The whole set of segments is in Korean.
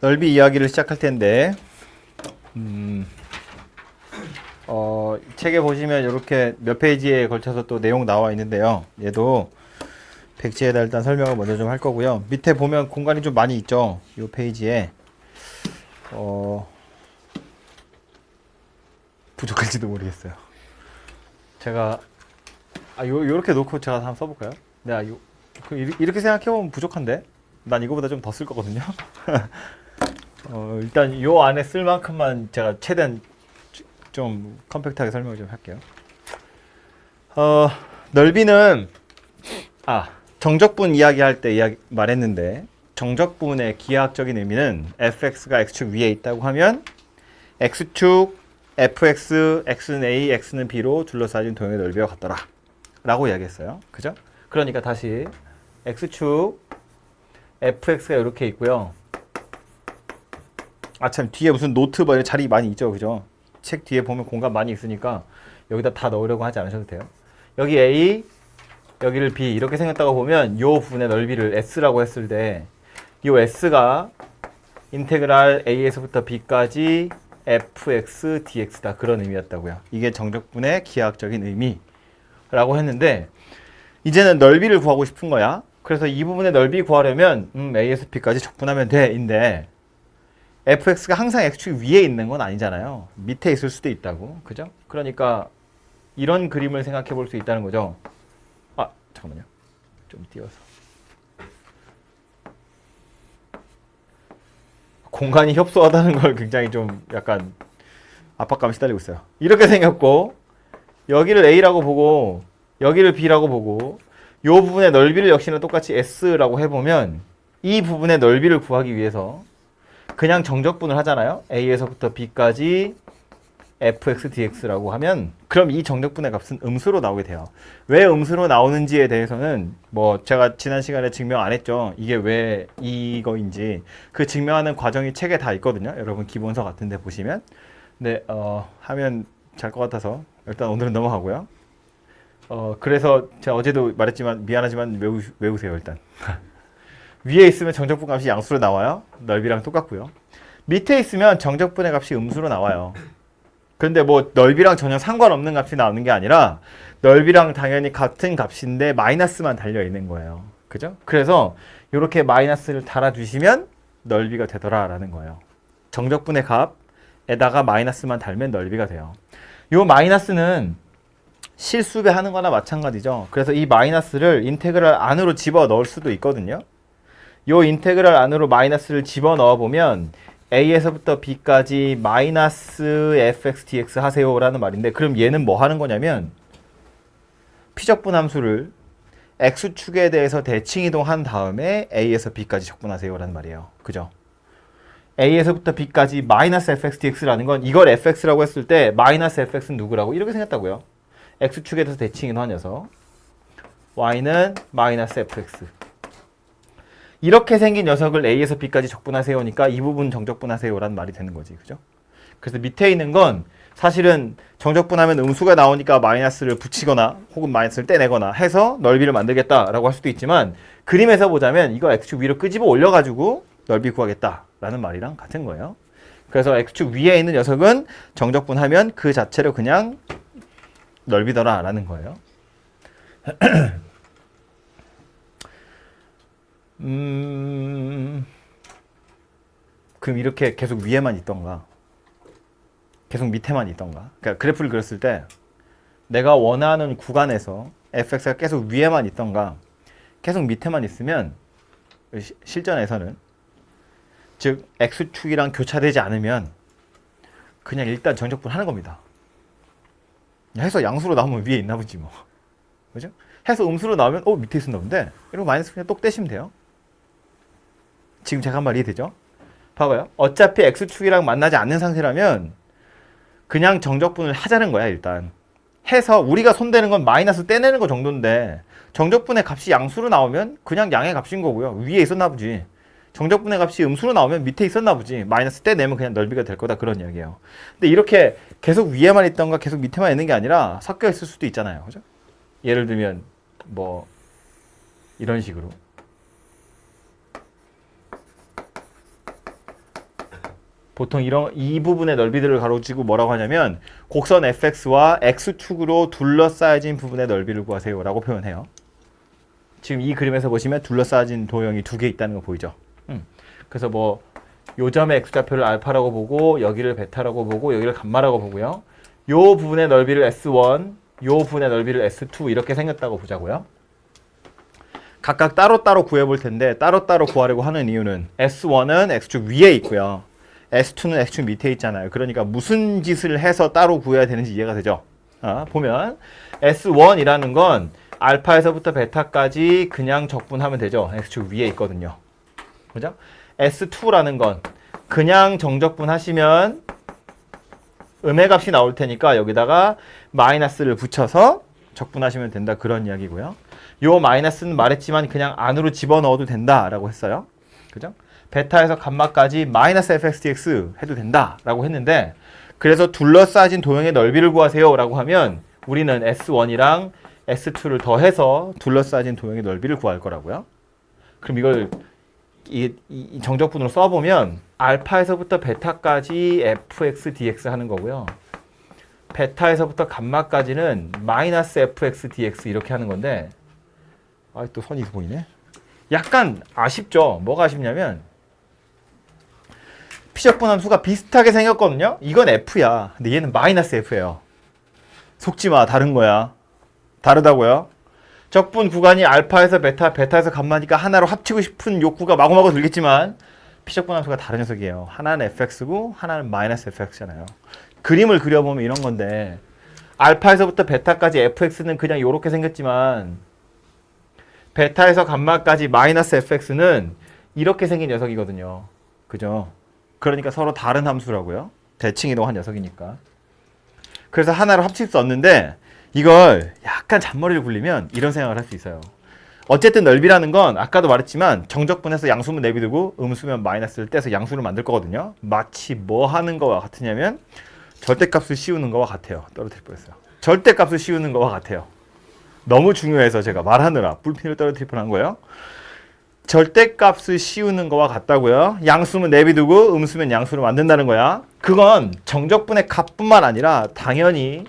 넓이 이야기를 시작할 텐데, 책에 보시면 이렇게 몇 페이지에 걸쳐서 또 내용 나와 있는데요. 얘도 백지에다 일단 설명을 먼저 좀 할 거고요. 밑에 보면 공간이 좀 많이 있죠. 이 페이지에. 부족할지도 모르겠어요. 제가, 요렇게 놓고 제가 한번 써볼까요? 이렇게 생각해보면 부족한데? 난 이거보다 좀 더 쓸 거거든요. 일단 요 안에 쓸 만큼만 제가 최대한 좀 컴팩트하게 설명을 좀 할게요. 넓이는 정적분 이야기할 때 말했는데, 정적분의 기하학적인 의미는 fx가 x축 위에 있다고 하면 x축 fx, x는 a, x는 b로 둘러싸인 도형의 넓이와 같더라 라고 이야기했어요. 그죠? 그러니까 다시 x축 fx가 이렇게 있고요. 참 뒤에 무슨 노트 뭐 이런 자리 많이 있죠. 그죠? 책 뒤에 보면 공간 많이 있으니까 여기다 다 넣으려고 하지 않으셔도 돼요. 여기 a, 여기를 b 이렇게 생겼다고 보면 요 부분의 넓이를 s라고 했을 때 요 s가 인테그랄 a에서부터 b까지 fx dx다 그런 의미였다고요. 이게 정적분의 기하학적인 의미라고 했는데 이제는 넓이를 구하고 싶은 거야. 그래서 이 부분의 넓이 구하려면 a에서 b까지 적분하면 돼 인데 fx가 항상 x축 위에 있는 건 아니잖아요. 밑에 있을 수도 있다고. 그죠? 그러니까 이런 그림을 생각해 볼 수 있다는 거죠. 잠깐만요. 좀 띄워서. 공간이 협소하다는 걸 굉장히 좀 약간 압박감이 시달리고 있어요. 이렇게 생겼고 여기를 a라고 보고 여기를 b라고 보고 이 부분의 넓이를 역시나 똑같이 s라고 해보면 이 부분의 넓이를 구하기 위해서 그냥 정적분을 하잖아요. a에서부터 b까지 fx dx라고 하면 그럼 이 정적분의 값은 음수로 나오게 돼요. 왜 음수로 나오는지에 대해서는 뭐 제가 지난 시간에 증명 안 했죠. 이게 왜 이거인지 그 증명하는 과정이 책에 다 있거든요. 여러분 기본서 같은 데 보시면. 근데 하면 잘 것 같아서 일단 오늘은 넘어가고요. 그래서 제가 어제도 말했지만 미안하지만 외우세요 일단. 위에 있으면 정적분 값이 양수로 나와요. 넓이랑 똑같고요. 밑에 있으면 정적분의 값이 음수로 나와요. 근데 뭐 넓이랑 전혀 상관없는 값이 나오는 게 아니라 넓이랑 당연히 같은 값인데 마이너스만 달려 있는 거예요. 그죠? 그래서 이렇게 마이너스를 달아주시면 넓이가 되더라라는 거예요. 정적분의 값에다가 마이너스만 달면 넓이가 돼요. 이 마이너스는 실수배하는 거나 마찬가지죠. 그래서 이 마이너스를 인테그랄 안으로 집어 넣을 수도 있거든요. 이 인테그랄 안으로 마이너스를 집어 넣어 보면 a에서부터 b까지 마이너스 fx dx 하세요 라는 말인데 그럼 얘는 뭐 하는 거냐면 피적분 함수를 x축에 대해서 대칭 이동한 다음에 a에서 b까지 적분하세요 라는 말이에요. 그죠? a에서부터 b까지 마이너스 fx dx라는 건 이걸 fx라고 했을 때 마이너스 fx는 누구라고? 이렇게 생겼다고요. x축에 대해서 대칭 이동한 녀석 y는 마이너스 fx 이렇게 생긴 녀석을 a에서 b까지 적분하세요니까 이 부분 정적분하세요라는 말이 되는 거지. 그죠? 그래서 밑에 있는 건 사실은 정적분하면 음수가 나오니까 마이너스를 붙이거나 혹은 마이너스를 떼내거나 해서 넓이를 만들겠다라고 할 수도 있지만 그림에서 보자면 이거 x축 위로 끄집어 올려가지고 넓이 구하겠다라는 말이랑 같은 거예요. 그래서 x축 위에 있는 녀석은 정적분하면 그 자체로 그냥 넓이더라라는 거예요. 그럼 이렇게 계속 위에만 있던가 계속 밑에만 있던가 그러니까 그래프를 그렸을 때 내가 원하는 구간에서 fx가 계속 위에만 있던가 계속 밑에만 있으면 실전에서는 즉 x축이랑 교차되지 않으면 그냥 일단 정적분 하는 겁니다. 해서 양수로 나오면 위에 있나 보지 뭐. 그죠? 해서 음수로 나오면 밑에 있었나 본데 이러고 마이너스 그냥 똑 떼시면 돼요. 지금 제가 한 말 이해되죠? 봐봐요. 어차피 x축이랑 만나지 않는 상태라면 그냥 정적분을 하자는 거야 일단. 해서 우리가 손대는 건 마이너스 떼내는 거 정도인데 정적분의 값이 양수로 나오면 그냥 양의 값인 거고요. 위에 있었나 보지. 정적분의 값이 음수로 나오면 밑에 있었나 보지. 마이너스 떼내면 그냥 넓이가 될 거다 그런 이야기예요. 근데 이렇게 계속 위에만 있던가 계속 밑에만 있는 게 아니라 섞여 있을 수도 있잖아요. 그죠? 예를 들면 뭐 이런 식으로 보통 이 부분의 넓이들을 가로지고 뭐라고 하냐면 곡선 fx와 x축으로 둘러싸여진 부분의 넓이를 구하세요 라고 표현해요. 지금 이 그림에서 보시면 둘러싸여진 도형이 두 개 있다는 거 보이죠? 그래서 뭐 요점의 x좌표를 알파라고 보고 여기를 베타라고 보고 여기를 감마라고 보고요. 요 부분의 넓이를 s1, 요 부분의 넓이를 s2 이렇게 생겼다고 보자고요. 각각 따로따로 구해볼 텐데 따로따로 구하려고 하는 이유는 S1은 X축 위에 있고요. S2는 X축 밑에 있잖아요. 그러니까 무슨 짓을 해서 따로 구해야 되는지 이해가 되죠? 보면 S1이라는 건 알파에서부터 베타까지 그냥 적분하면 되죠. X축 위에 있거든요. 그죠? S2라는 건 그냥 정적분 하시면 음의 값이 나올 테니까 여기다가 마이너스를 붙여서 적분하시면 된다. 그런 이야기고요. 요 마이너스는 말했지만 그냥 안으로 집어넣어도 된다라고 했어요. 그죠? 베타에서 감마까지 마이너스 fx dx 해도 된다라고 했는데 그래서 둘러싸진 도형의 넓이를 구하세요 라고 하면 우리는 S1이랑 S2를 더해서 둘러싸진 도형의 넓이를 구할 거라고요. 그럼 이걸 이 정적분으로 써보면 알파에서부터 베타까지 fx dx 하는 거고요. 베타에서부터 감마까지는 마이너스 fx dx 이렇게 하는 건데 또 선이 보이네. 약간 아쉽죠. 뭐가 아쉽냐면 피적분 함수가 비슷하게 생겼거든요. 이건 f야. 근데 얘는 마이너스 f예요. 속지마. 다른 거야. 다르다고요. 적분 구간이 알파에서 베타, 베타에서 감마니까 하나로 합치고 싶은 욕구가 마구마구 들겠지만 피적분 함수가 다른 녀석이에요. 하나는 fx고 하나는 마이너스 fx잖아요. 그림을 그려보면 이런 건데 알파에서부터 베타까지 fx는 그냥 이렇게 생겼지만 베타에서 감마까지 마이너스 fx는 이렇게 생긴 녀석이거든요. 그죠? 그러니까 서로 다른 함수라고요. 대칭이동한 녀석이니까. 그래서 하나로 합칠 수 없는데 이걸 약간 잔머리를 굴리면 이런 생각을 할 수 있어요. 어쨌든 넓이라는 건 아까도 말했지만 정적분해서 양수면 내비두고 음수면 마이너스를 떼서 양수를 만들 거거든요. 마치 뭐 하는 거와 같으냐면 절대값을 씌우는 거와 같아요. 떨어뜨릴 뻔했어요. 절대값을 씌우는 거와 같아요. 너무 중요해서 제가 말하느라 뿔핀을 떨어뜨릴 뻔한 거예요. 절대값을 씌우는 거와 같다고요. 양수면 내비두고 음수면 양수를 만든다는 거야. 그건 정적분의 값뿐만 아니라 당연히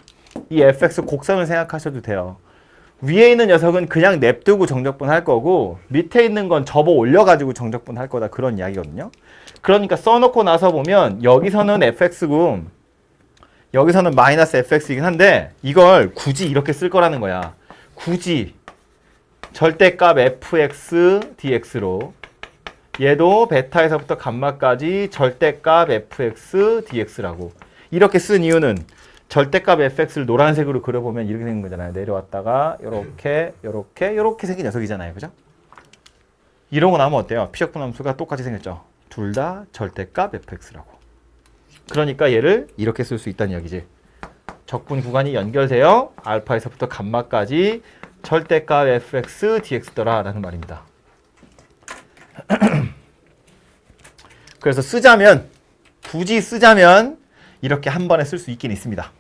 이 fx 곡선을 생각하셔도 돼요. 위에 있는 녀석은 그냥 냅두고 정적분 할 거고 밑에 있는 건 접어 올려가지고 정적분 할 거다. 그런 이야기거든요. 그러니까 써놓고 나서 보면 여기서는 fx고 여기서는 마이너스 fx이긴 한데 이걸 굳이 이렇게 쓸 거라는 거야. 굳이 절대값 fx dx로 얘도 베타에서부터 감마까지 절대값 fx dx라고 이렇게 쓴 이유는 절대값 fx를 노란색으로 그려보면 이렇게 생긴 거잖아요. 내려왔다가 요렇게 요렇게 요렇게 생긴 녀석이잖아요. 그죠? 이런 거 나오면 어때요? 피적분 함수가 똑같이 생겼죠. 둘 다 절대값 fx라고. 그러니까 얘를 이렇게 쓸 수 있다는 이야기지. 적분 구간이 연결되어 알파에서부터 감마까지 절대값 fx dx더라 라는 말입니다. 그래서 쓰자면 굳이 쓰자면 이렇게 한 번에 쓸 수 있긴 있습니다.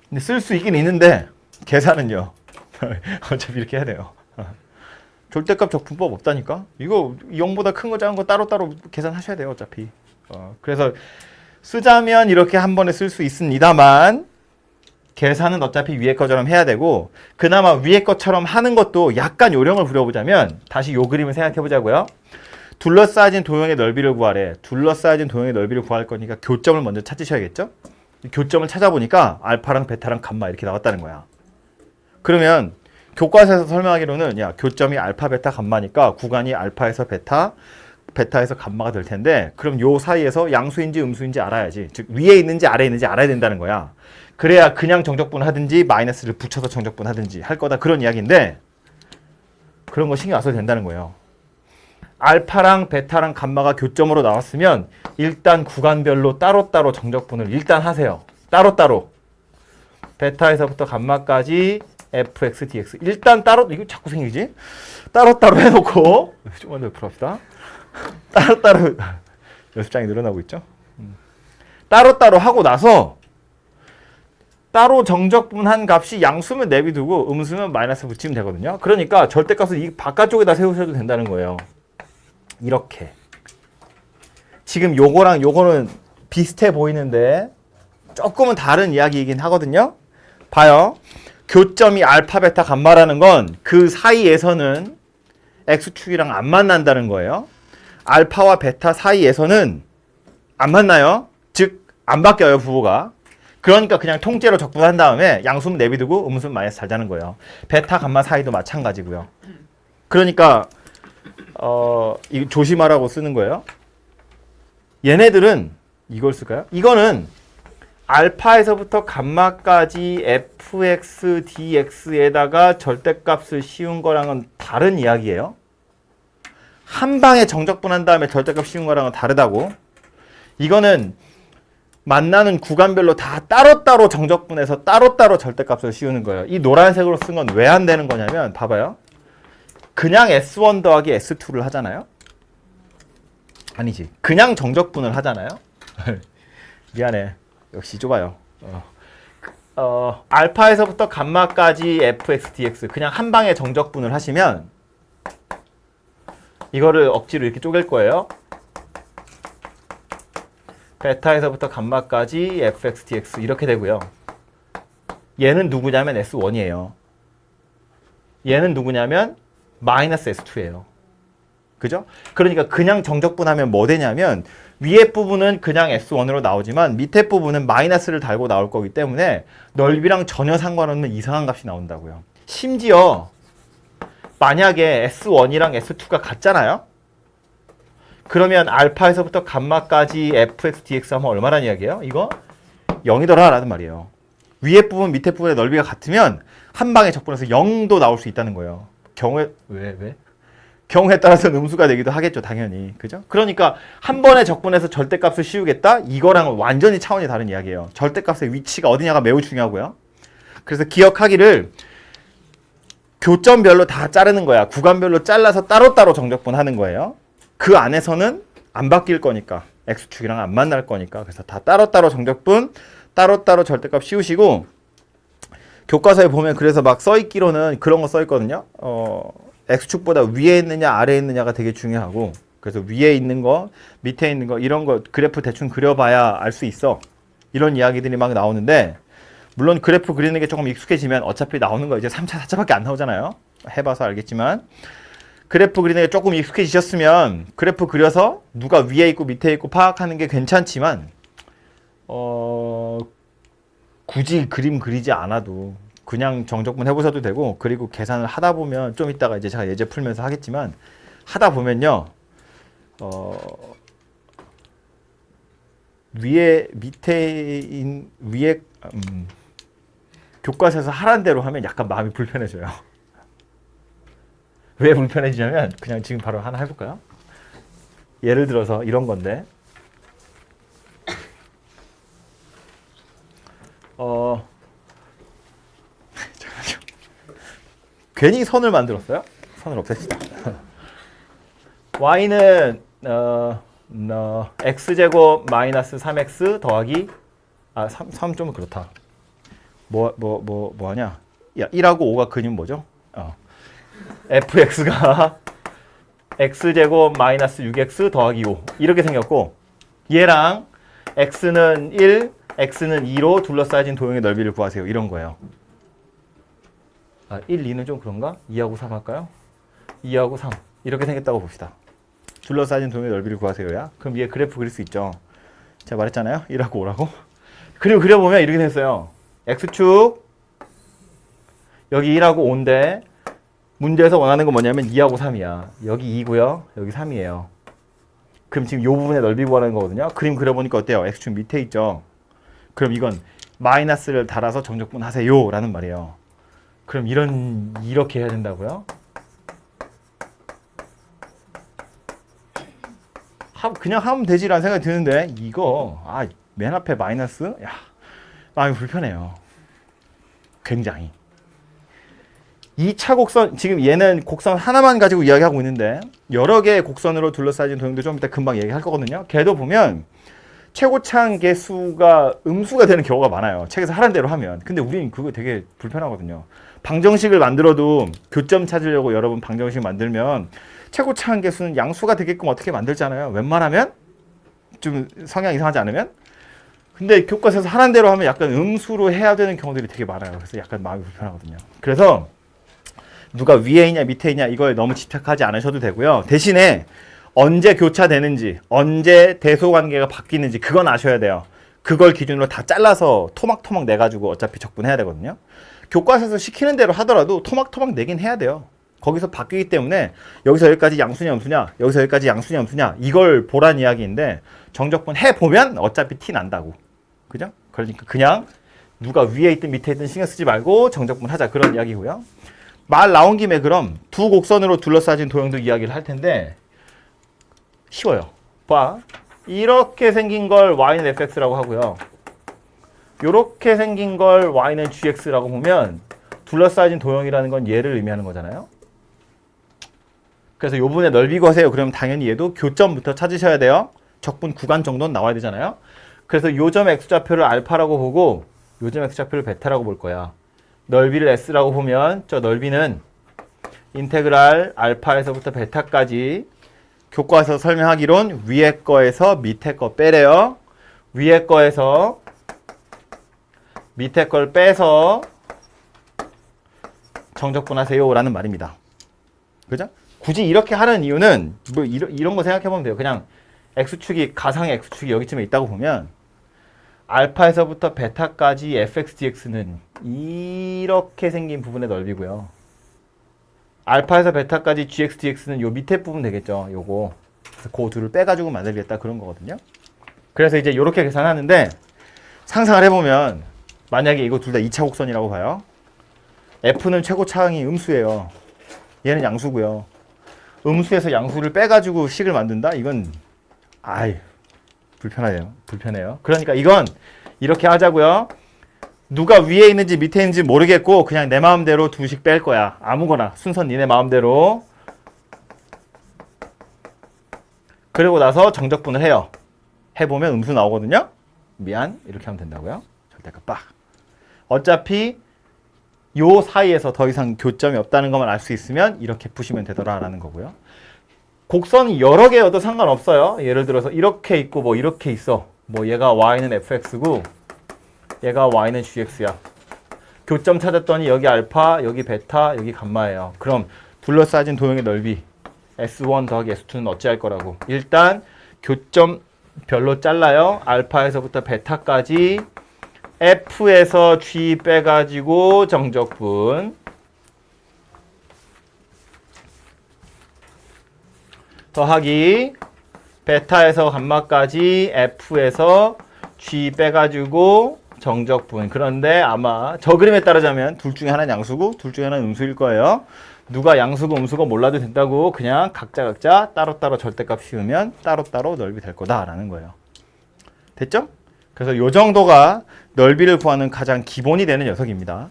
근데 쓸 수 있긴 있는데 계산은요. 어차피 이렇게 해야 돼요. 절대값 적분법 없다니까? 이거 0보다 큰 거 작은 거 따로따로 계산하셔야 돼요. 어차피. 그래서 쓰자면 이렇게 한 번에 쓸 수 있습니다만 계산은 어차피 위에 것처럼 해야 되고 그나마 위에 것처럼 하는 것도 약간 요령을 부려보자면 다시 요 그림을 생각해 보자고요. 둘러싸여진 도형의 넓이를 구하래. 둘러싸여진 도형의 넓이를 구할 거니까 교점을 먼저 찾으셔야겠죠? 교점을 찾아보니까 알파랑 베타랑 감마 이렇게 나왔다는 거야. 그러면 교과서에서 설명하기로는 야 교점이 알파 베타 감마니까 구간이 알파에서 베타 베타에서 감마가 될 텐데 그럼 요 사이에서 양수인지 음수인지 알아야지. 즉 위에 있는지 아래에 있는지 알아야 된다는 거야. 그래야 그냥 정적분 하든지 마이너스를 붙여서 정적분 하든지 할 거다. 그런 이야기인데 그런 거 신경 안 써도 된다는 거예요. 알파랑 베타랑 감마가 교점으로 나왔으면 일단 구간별로 따로따로 정적분을 일단 하세요. 따로따로. 베타에서부터 감마까지 fx dx. 일단 따로, 이거 자꾸 생기지? 따로따로 해놓고 조금만 더 풀어봅시다. 따로따로 연습장이 늘어나고 있죠? 따로따로 하고 나서 따로 정적분한 값이 양수면 내비두고 음수면 마이너스 붙이면 되거든요. 그러니까 절대값을 이 바깥쪽에다 세우셔도 된다는 거예요. 이렇게. 지금 요거랑 요거는 비슷해 보이는데 조금은 다른 이야기이긴 하거든요. 봐요. 교점이 알파, 베타, 감마라는 건 그 사이에서는 X축이랑 안 만난다는 거예요. 알파와 베타 사이에서는 안 만나요. 즉, 안 바뀌어요, 부호가. 그러니까 그냥 통째로 적분한 다음에 양수는 내비두고 음수는 마이너스 잘 자는 거예요. 베타, 감마 사이도 마찬가지고요. 그러니까 이거 조심하라고 쓰는 거예요. 얘네들은 이걸 쓸까요? 이거는 알파에서부터 감마까지 fx, dx에다가 절대값을 씌운 거랑은 다른 이야기예요. 한 방에 정적분한 다음에 절대값 씌운 거랑은 다르다고. 이거는 만나는 구간별로 다 따로따로 정적분해서 따로따로 절대값을 씌우는 거예요. 이 노란색으로 쓴 건 왜 안 되는 거냐면 봐봐요. 그냥 S1 더하기 S2를 하잖아요. 아니지. 그냥 정적분을 하잖아요. 미안해. 역시 좁아요. 알파에서부터 감마까지 fx, dx 그냥 한 방에 정적분을 하시면 이거를 억지로 이렇게 쪼갤 거예요. 베타에서부터 감마까지 fx, dx 이렇게 되고요. 얘는 누구냐면 S1이에요. 얘는 누구냐면 마이너스 S2예요. 그죠? 그러니까 그냥 정적분하면 뭐 되냐면 위에 부분은 그냥 S1으로 나오지만 밑에 부분은 마이너스를 달고 나올 거기 때문에 넓이랑 전혀 상관없는 이상한 값이 나온다고요. 심지어 만약에 S1이랑 S2가 같잖아요? 그러면 알파에서부터 감마까지 fx, dx 하면 얼마란 이야기예요? 이거 0이더라 라는 말이에요. 위에 부분, 밑에 부분의 넓이가 같으면 한 방에 적분해서 0도 나올 수 있다는 거예요. 경우에 따라서는 음수가 되기도 하겠죠, 당연히. 그죠? 그러니까 한 번에 적분해서 절대값을 씌우겠다? 이거랑은 완전히 차원이 다른 이야기예요. 절대값의 위치가 어디냐가 매우 중요하고요. 그래서 기억하기를 교점별로 다 자르는 거야. 구간별로 잘라서 따로따로 정적분하는 거예요. 그 안에서는 안 바뀔 거니까. X축이랑 안 만날 거니까. 그래서 다 따로따로 정적분, 따로따로 절대값 씌우시고 교과서에 보면 그래서 막 써있기로는 그런 거 써있거든요. X축보다 위에 있느냐 아래에 있느냐가 되게 중요하고 그래서 위에 있는 거 밑에 있는 거 이런 거 그래프 대충 그려봐야 알 수 있어. 이런 이야기들이 막 나오는데 물론 그래프 그리는 게 조금 익숙해지면 어차피 나오는 거 이제 3차 4차밖에 안 나오잖아요. 해봐서 알겠지만 그래프 그리는 게 조금 익숙해지셨으면 그래프 그려서 누가 위에 있고 밑에 있고 파악하는 게 괜찮지만 굳이 그림 그리지 않아도 그냥 정적분 해보셔도 되고 그리고 계산을 하다 보면 좀 이따가 이제 제가 예제 풀면서 하겠지만 하다 보면요 위에 교과서에서 하란 대로 하면 약간 마음이 불편해져요. 왜 불편해지냐면 그냥 지금 바로 하나 해볼까요? 예를 들어서 이런 건데 괜히 선을 만들었어요? 선을 없앱시다. y는 x제곱 마이너스 3x 더하기 3 좀 그렇다. 뭐 하냐? 야, 1하고 5가 근이면 뭐죠? fx가 x제곱 마이너스 6x 더하기 5 이렇게 생겼고 얘랑 x는 1, x는 2로 둘러싸진 도형의 넓이를 구하세요. 이런 거예요. 1, 2는 좀 그런가? 2하고 3 할까요? 2하고 3 이렇게 생겼다고 봅시다. 둘러싸진 도형의 넓이를 구하세요야. 그럼 위에 그래프 그릴 수 있죠. 제가 말했잖아요. 1하고 5라고. 그리고 그려보면 이렇게 됐어요. x축 여기 1하고 5인데 문제에서 원하는 건 뭐냐면 2하고 3이야. 여기 2고요. 여기 3이에요. 그럼 지금 이 부분의 넓이 구하는 거거든요. 그림 그려보니까 어때요? x축 밑에 있죠. 그럼 이건 마이너스를 달아서 정적분 하세요 라는 말이에요. 그럼 이렇게 해야 된다고요? 그냥 하면 되지라는 생각이 드는데 이거 맨 앞에 마이너스? 야, 마음이 불편해요. 굉장히. 2차 곡선, 지금 얘는 곡선 하나만 가지고 이야기하고 있는데 여러 개의 곡선으로 둘러싸진 도형도 좀 이따 금방 얘기할 거거든요. 걔도 보면 최고차항 개수가 음수가 되는 경우가 많아요. 책에서 하란 대로 하면. 근데 우리는 그거 되게 불편하거든요. 방정식을 만들어도 교점 찾으려고 여러분 방정식 만들면 최고차항 개수는 양수가 되게끔 어떻게 만들잖아요. 웬만하면 좀 성향 이상하지 않으면. 근데 교과서에서 하는 대로 하면 약간 음수로 해야 되는 경우들이 되게 많아요. 그래서 약간 마음이 불편하거든요. 그래서 누가 위에 있냐 밑에 있냐 이걸 너무 집착하지 않으셔도 되고요. 대신에 언제 교차되는지, 언제 대소관계가 바뀌는지 그건 아셔야 돼요. 그걸 기준으로 다 잘라서 토막토막 내가지고 어차피 적분해야 되거든요. 교과서에서 시키는 대로 하더라도 토막토막 내긴 해야 돼요. 거기서 바뀌기 때문에 여기서 여기까지 양수냐 음수냐, 여기서 여기까지 양수냐 음수냐 이걸 보란 이야기인데 정적분 해보면 어차피 티 난다고. 그죠? 그러니까 그냥 누가 위에 있든 밑에 있든 신경 쓰지 말고 정적분 하자 그런 이야기고요. 말 나온 김에 그럼 두 곡선으로 둘러싸진 도형들 이야기를 할 텐데 쉬워요. 봐. 이렇게 생긴 걸 y는 fx라고 하고요. 이렇게 생긴 걸 y는 gx라고 보면 둘러싸진 도형이라는 건 얘를 의미하는 거잖아요. 그래서 요 분의 넓이 구하세요. 그러면 당연히 얘도 교점부터 찾으셔야 돼요. 적분 구간 정도는 나와야 되잖아요. 그래서 요점 x좌표를 알파라고 보고 요점 x좌표를 베타라고 볼 거야. 넓이를 s라고 보면 저 넓이는 인테그랄 알파에서부터 베타까지 교과서 설명하기론 위에 거에서 밑에 거 빼래요. 위에 거에서 밑에 걸 빼서 정적분하세요 라는 말입니다. 그죠? 굳이 이렇게 하는 이유는 뭐 이런 거 생각해 보면 돼요. 그냥 x축이 가상의 x축이 여기쯤에 있다고 보면 알파에서부터 베타까지 fx dx는 이렇게 생긴 부분의 넓이고요. 알파에서 베타까지 gx dx는 요 밑에 부분 되겠죠. 요거. 그래서 그 둘을 빼가지고 만들겠다 그런 거거든요. 그래서 이제 요렇게 계산하는데 상상을 해보면 만약에 이거 둘 다 2차 곡선이라고 봐요. f는 최고 차항이 음수예요. 얘는 양수고요. 음수에서 양수를 빼가지고 식을 만든다? 이건 불편해요. 그러니까 이건 이렇게 하자고요. 누가 위에 있는지 밑에 있는지 모르겠고 그냥 내 마음대로 두 식 뺄 거야. 아무거나 순서 니네 마음대로. 그리고 나서 정적분을 해요. 해보면 음수 나오거든요. 미안 이렇게 하면 된다고요. 절대값 빡. 어차피 요 사이에서 더 이상 교점이 없다는 것만 알 수 있으면 이렇게 푸시면 되더라라는 거고요. 곡선이 여러 개여도 상관없어요. 예를 들어서 이렇게 있고 뭐 이렇게 있어. 뭐 얘가 y는 fx고 얘가 y는 gx야. 교점 찾았더니 여기 알파, 여기 베타, 여기 감마예요. 그럼 둘러싸진 도형의 넓이 S1 더하기 S2는 어찌할 거라고. 일단 교점 별로 잘라요. 알파에서부터 베타까지 F에서 G 빼가지고 정적분 더하기 베타에서 감마까지 F에서 G 빼가지고 정적분. 그런데 아마 저 그림에 따르자면 둘 중에 하나는 양수고 둘 중에 하나는 음수일 거예요. 누가 양수고 음수고 몰라도 된다고 그냥 각자 따로따로 절대값 씌우면 따로따로 넓이 될 거다라는 거예요. 됐죠? 그래서 요 정도가 넓이를 구하는 가장 기본이 되는 녀석입니다.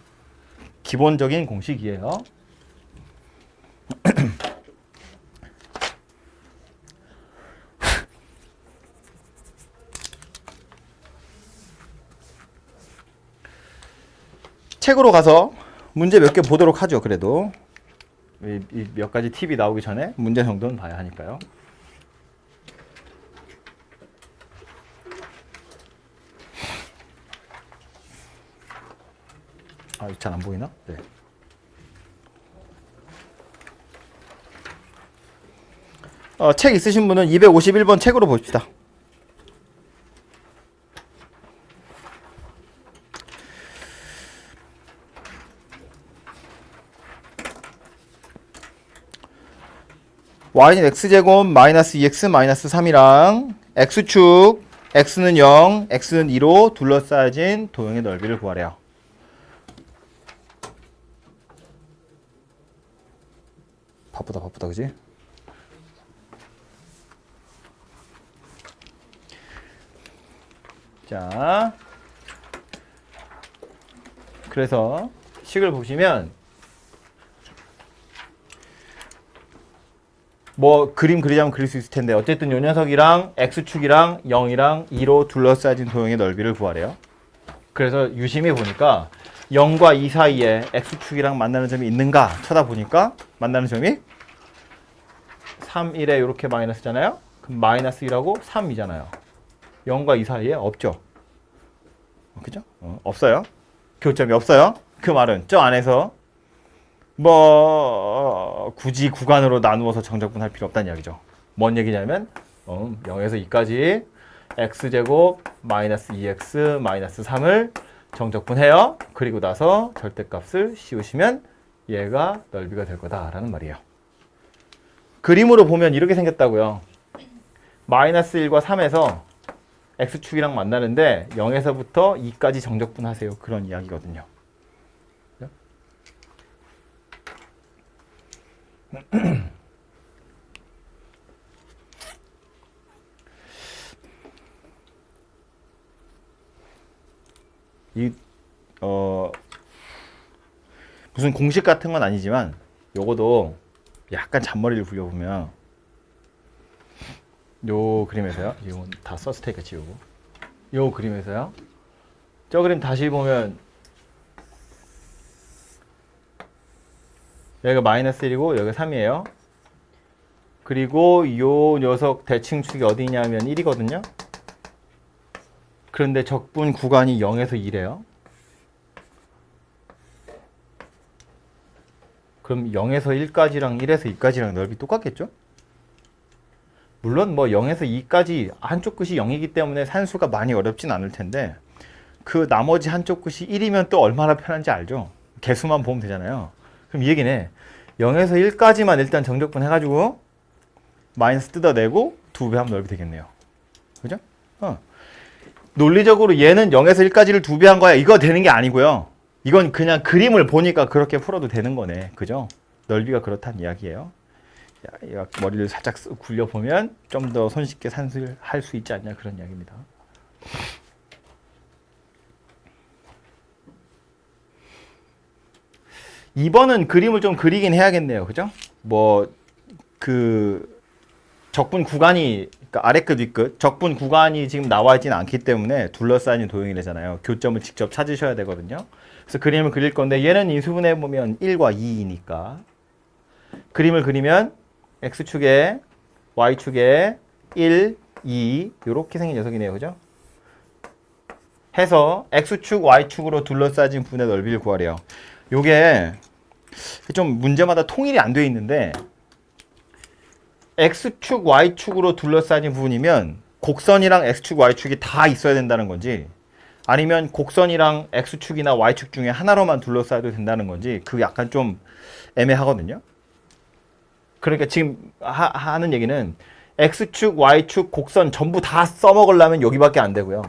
기본적인 공식이에요. 책으로 가서 문제 몇 개 보도록 하죠. 그래도 이 몇 가지 팁이 나오기 전에 문제 정도는 봐야 하니까요. 잘 안 보이나? 네. 책 있으신 분은 251번 책으로 봅시다. y는 x제곱 마이너스 2x 마이너스 3이랑 x축 x는 0, x는 2로 둘러싸진 도형의 넓이를 구하래요. 바쁘다 그지? 자, 그래서 식을 보시면 뭐 그림 그리자면 그릴 수 있을 텐데 어쨌든 요 녀석이랑 x축이랑 0이랑 2로 둘러싸진 도형의 넓이를 구하래요. 그래서 유심히 보니까 0과 2 사이에 x축이랑 만나는 점이 있는가 쳐다보니까 만나는 점이 3, 1에 이렇게 마이너스잖아요. 그럼 마이너스 1하고 3이잖아요. 0과 2 사이에 없죠. 그죠? 없어요. 교점이 없어요. 그 말은 저 안에서 뭐 굳이 구간으로 나누어서 정적분 할 필요 없다는 이야기죠. 뭔 얘기냐면 0에서 2까지 x제곱 마이너스 2x 마이너스 3을 정적분해요. 그리고 나서 절대값을 씌우시면 얘가 넓이가 될 거다라는 말이에요. 그림으로 보면 이렇게 생겼다고요. 마이너스 1과 3에서 x축이랑 만나는데 0에서부터 2까지 정적분하세요. 그런 이야기거든요. 무슨 공식 같은 건 아니지만 요거도 약간 잔머리를 굴려보면 요 그림에서요. 이건 다 썼을 테니까 지우고. 요 그림에서요. 저 그림 다시 보면 여기가 마이너스 1이고 여기가 3이에요. 그리고 요 녀석 대칭축이 어디 있냐면 1이거든요. 그런데 적분 구간이 0에서 2래요. 그럼 0에서 1까지랑 1에서 2까지랑 넓이 똑같겠죠? 물론 뭐 0에서 2까지 한쪽 끝이 0이기 때문에 산수가 많이 어렵진 않을 텐데 그 나머지 한쪽 끝이 1이면 또 얼마나 편한지 알죠? 개수만 보면 되잖아요. 그럼 이 얘기네. 0에서 1까지만 일단 정적분 해가지고 마이너스 뜯어내고 2배 하면 넓이 되겠네요. 그죠? 논리적으로 얘는 0에서 1까지를 2배 한 거야. 이거 되는 게 아니고요. 이건 그냥 그림을 보니까 그렇게 풀어도 되는 거네. 그죠? 넓이가 그렇다는 이야기예요. 머리를 살짝 굴려보면 좀 더 손쉽게 산수할 수 있지 않냐 그런 이야기입니다. 이번은 그림을 좀 그리긴 해야겠네요. 그죠? 뭐 그 적분 구간이 그러니까 아래 끝, 위 끝 적분 구간이 지금 나와 있지는 않기 때문에 둘러싸인 도형이래잖아요. 교점을 직접 찾으셔야 되거든요. 그래서 그림을 그릴 건데 얘는 인수분해 보면 1과 2이니까 그림을 그리면 x축에 y축에 1, 2 이렇게 생긴 녀석이네요. 그죠? 해서 x축, y축으로 둘러싸진 분의 넓이를 구하래요. 요게 좀 문제마다 통일이 안 돼 있는데 x축, y축으로 둘러싸진 부분이면 곡선이랑 x축, y축이 다 있어야 된다는 건지 아니면 곡선이랑 x축이나 y축 중에 하나로만 둘러싸도 된다는 건지 그게 약간 좀 애매하거든요. 그러니까 지금 하는 얘기는 x축, y축, 곡선 전부 다 써먹으려면 여기밖에 안 되고요.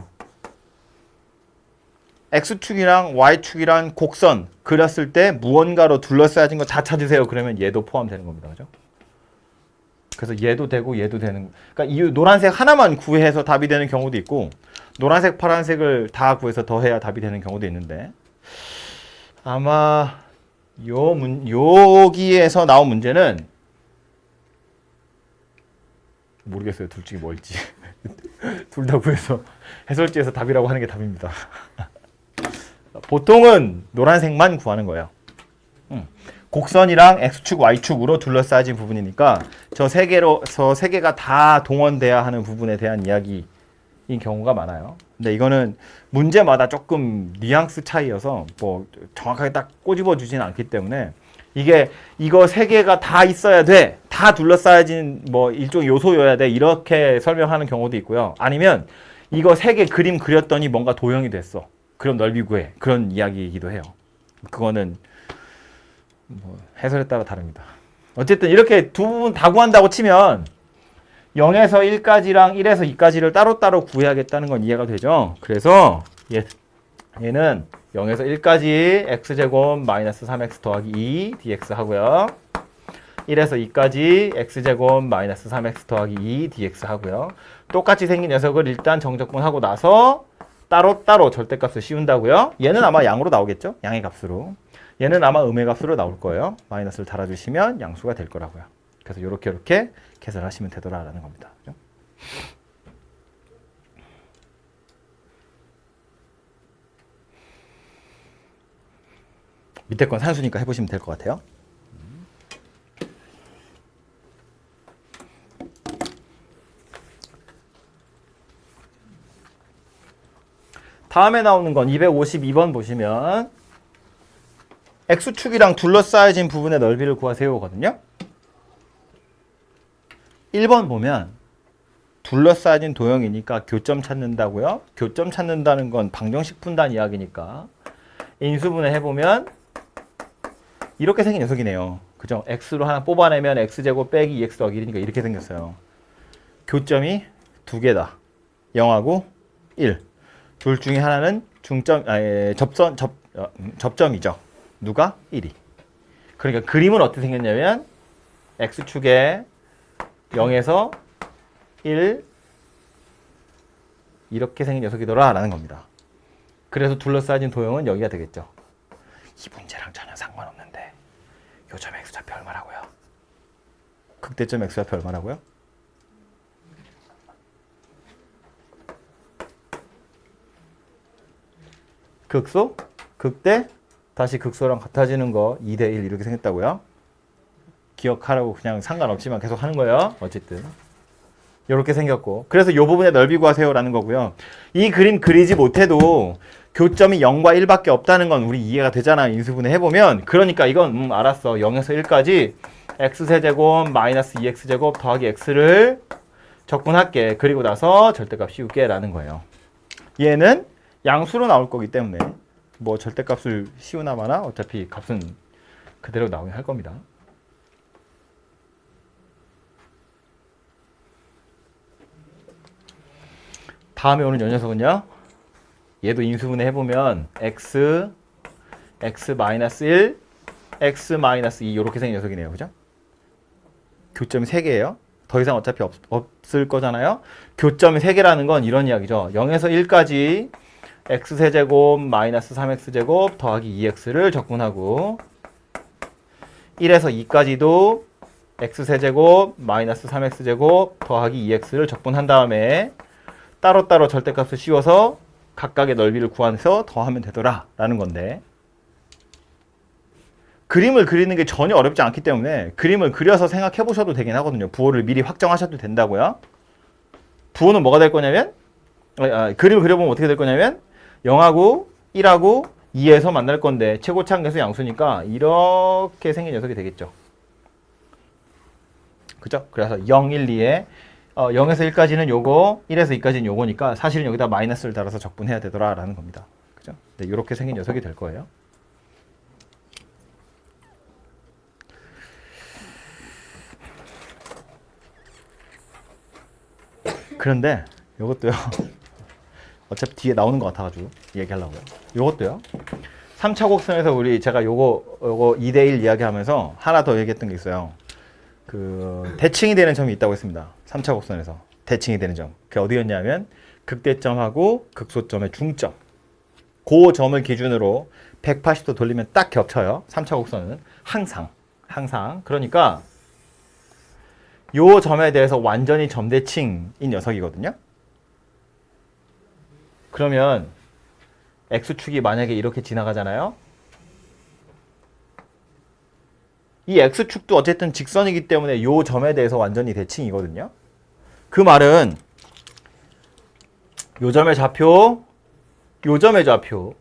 x축이랑 y축이랑 곡선 그렸을 때 무언가로 둘러싸여진 거 다 찾으세요. 그러면 얘도 포함되는 겁니다. 그죠? 그래서 얘도 되고 얘도 되는 그러니까 이 노란색 하나만 구해서 답이 되는 경우도 있고 노란색, 파란색을 다 구해서 더해야 답이 되는 경우도 있는데 아마 여기에서 나온 문제는 모르겠어요. 둘 중에 뭘지. 둘 다 구해서 해설지에서 답이라고 하는 게 답입니다. 보통은 노란색만 구하는 거예요. 곡선이랑 x축, y축으로 둘러싸진 부분이니까 저 세 개가 다 동원돼야 하는 부분에 대한 이야기인 경우가 많아요. 근데 이거는 문제마다 조금 뉘앙스 차이여서 뭐 정확하게 딱 꼬집어 주지는 않기 때문에 이거 세 개가 다 있어야 돼. 다 둘러싸여진 뭐 일종의 요소여야 돼. 이렇게 설명하는 경우도 있고요. 아니면 이거 세 개 그림 그렸더니 뭔가 도형이 됐어. 그럼 넓이 구해. 그런 이야기이기도 해요. 그거는 뭐 해설에 따라 다릅니다. 어쨌든 이렇게 두 부분 다 구한다고 치면 0에서 1까지랑 1에서 2까지를 따로따로 구해야겠다는 건 이해가 되죠. 그래서 얘는 0에서 1까지 x제곱 마이너스 3x 더하기 2 dx 하고요. 1에서 2까지 x제곱 마이너스 3x 더하기 2 dx 하고요. 똑같이 생긴 녀석을 일단 정적분하고 나서 따로따로 절대값을 씌운다고요. 얘는 아마 양으로 나오겠죠? 양의 값으로. 얘는 아마 음의 값으로 나올 거예요. 마이너스를 달아주시면 양수가 될 거라고요. 그래서 이렇게 계산하시면 되더라라는 겁니다. 그죠? 밑에 건 산수니까 해보시면 될 것 같아요. 다음에 나오는 건 252번 보시면 X축이랑 둘러싸여진 부분의 넓이를 구하세요거든요. 1번 보면 둘러싸여진 도형이니까 교점 찾는다고요. 교점 찾는다는 건 방정식 푼다는 이야기니까 인수분해 해보면 이렇게 생긴 녀석이네요. 그죠? X로 하나 뽑아내면 X제곱 빼기 2X 더하기 1이니까 이렇게 생겼어요. 교점이 두 개다. 0하고 1. 둘 중에 하나는 접점이죠. 누가? 1이. 그러니까 그림은 어떻게 생겼냐면 X축에 0에서 1 이렇게 생긴 녀석이더라 라는 겁니다. 그래서 둘러싸여진 도형은 여기가 되겠죠. 이 문제랑 전혀 상관없는데 요점 X좌표 얼마라고요? 극대점 X좌표 얼마라고요? 극소, 극대, 다시 극소랑 같아지는 거 2대1 이렇게 생겼다고요? 기억하라고 그냥 상관없지만 계속 하는 거예요. 어쨌든 이렇게 생겼고 그래서 이 부분의 넓이 구하세요라는 거고요. 이 그림 그리지 못해도 교점이 0과 1밖에 없다는 건 우리 이해가 되잖아. 인수분해 해보면 그러니까 이건 알았어. 0에서 1까지 x세제곱 마이너스 2x제곱 더하기 x를 적분할게. 그리고 나서 절대값 씌울게 라는 거예요. 얘는 양수로 나올 거기 때문에 뭐 절대값을 씌우나 마나 어차피 값은 그대로 나오긴 할 겁니다. 다음에 오는 요 녀석은요. 얘도 인수분해 해보면 x, x-1, x-2 이렇게 생긴 녀석이네요. 그죠? 교점이 3개예요. 더 이상 어차피 없을 거잖아요. 교점이 3개라는 건 이런 이야기죠. 0에서 1까지 x세제곱 마이너스 3x제곱 더하기 2x를 적분하고 1에서 2까지도 x세제곱 마이너스 3x제곱 더하기 2x를 적분한 다음에 따로따로 절대값을 씌워서 각각의 넓이를 구해서 더하면 되더라 라는 건데 그림을 그리는 게 전혀 어렵지 않기 때문에 그림을 그려서 생각해 보셔도 되긴 하거든요. 부호를 미리 확정하셔도 된다고요. 부호는 뭐가 될 거냐면 그림을 그려보면 어떻게 될 거냐면 0하고 1하고 2에서 만날 건데 최고차항계수 양수니까 이렇게 생긴 녀석이 되겠죠. 그죠? 그래서 0, 1, 2에 0에서 1까지는 요거, 1에서 2까지는 요거니까 사실은 여기다 마이너스를 달아서 적분해야 되더라 라는 겁니다. 그죠? 네, 이렇게 생긴 녀석이 될 거예요. 그런데 요것도요. 어차피 뒤에 나오는 것 같아가지고 얘기하려고요. 요것도요. 3차 곡선에서 제가 요거 2대1 이야기하면서 하나 더 얘기했던 게 있어요. 그 대칭이 되는 점이 있다고 했습니다. 3차 곡선에서 대칭이 되는 점. 그게 어디였냐면 극대점하고 극소점의 중점. 그 점을 기준으로 180도 돌리면 딱 겹쳐요. 3차 곡선은 항상. 그러니까 요 점에 대해서 완전히 점대칭인 녀석이거든요. 그러면 X축이 만약에 이렇게 지나가잖아요. 이 X축도 어쨌든 직선이기 때문에 요 점에 대해서 완전히 대칭이거든요. 그 말은 요 점의 좌표, 요 점의 좌표,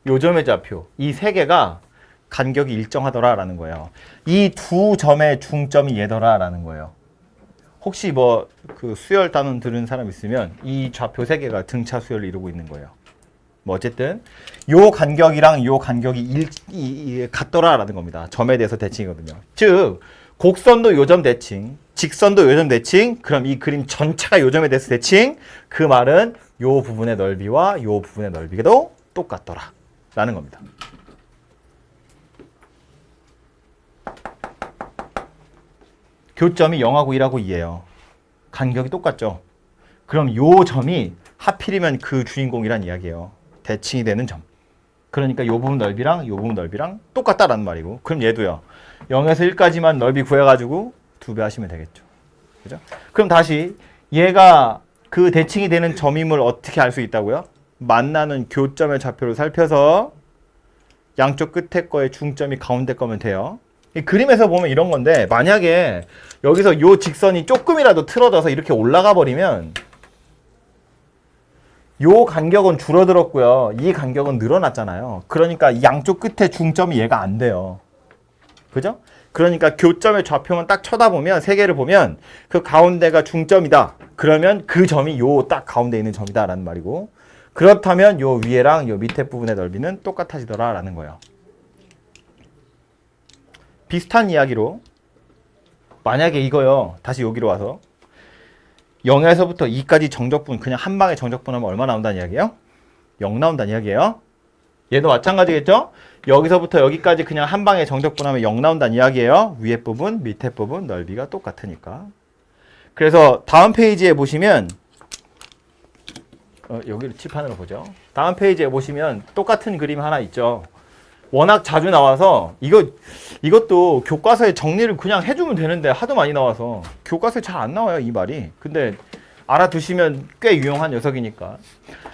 요 점의 좌표 이 세 개가 간격이 일정하더라라는 거예요. 이 두 점의 중점이 얘더라라는 거예요. 혹시 뭐 그 수열 단원 들은 사람 있으면 이 좌표 세 개가 등차 수열을 이루고 있는 거예요. 뭐 어쨌든 요 간격이랑 요 간격이 같더라라는 겁니다. 점에 대해서 대칭이거든요. 즉 곡선도 요점 대칭, 직선도 요점 대칭, 그럼 이 그림 전체가 요점에 대해서 대칭. 그 말은 요 부분의 넓이와 요 부분의 넓이도 똑같더라라는 겁니다. 교점이 0하고 1하고 2예요. 간격이 똑같죠. 그럼 요 점이 하필이면 그 주인공이란 이야기예요. 대칭이 되는 점. 그러니까 요 부분 넓이랑 요 부분 넓이랑 똑같다라는 말이고. 그럼 얘도요. 0에서 1까지만 넓이 구해가지고 2배 하시면 되겠죠. 그죠? 그럼 다시 얘가 그 대칭이 되는 점임을 어떻게 알 수 있다고요? 만나는 교점의 좌표를 살펴서 양쪽 끝에 거의 중점이 가운데 거면 돼요. 이 그림에서 보면 이런 건데 만약에 여기서 요 직선이 조금이라도 틀어져서 이렇게 올라가 버리면 요 간격은 줄어들었고요. 이 간격은 늘어났잖아요. 그러니까 양쪽 끝에 중점이 얘가 안 돼요. 그죠? 그러니까 교점의 좌표만 딱 쳐다보면 세 개를 보면 그 가운데가 중점이다. 그러면 그 점이 요 딱 가운데 있는 점이다 라는 말이고, 그렇다면 요 위에랑 요 밑에 부분의 넓이는 똑같아지더라 라는 거예요. 비슷한 이야기로 만약에 이거요. 다시 여기로 와서 0에서부터 2까지 정적분, 그냥 한 방에 정적분하면 얼마 나온다는 이야기예요? 0 나온다는 이야기예요. 얘도 마찬가지겠죠? 여기서부터 여기까지 그냥 한 방에 정적분하면 0 나온다는 이야기예요. 위에 부분, 밑에 부분 넓이가 똑같으니까. 그래서 다음 페이지에 보시면 여기를 칠판으로 보죠. 다음 페이지에 보시면 똑같은 그림 하나 있죠. 워낙 자주 나와서 이것도 교과서에 정리를 그냥 해주면 되는데 하도 많이 나와서 교과서에 잘 안 나와요, 이 말이. 근데 알아두시면 꽤 유용한 녀석이니까.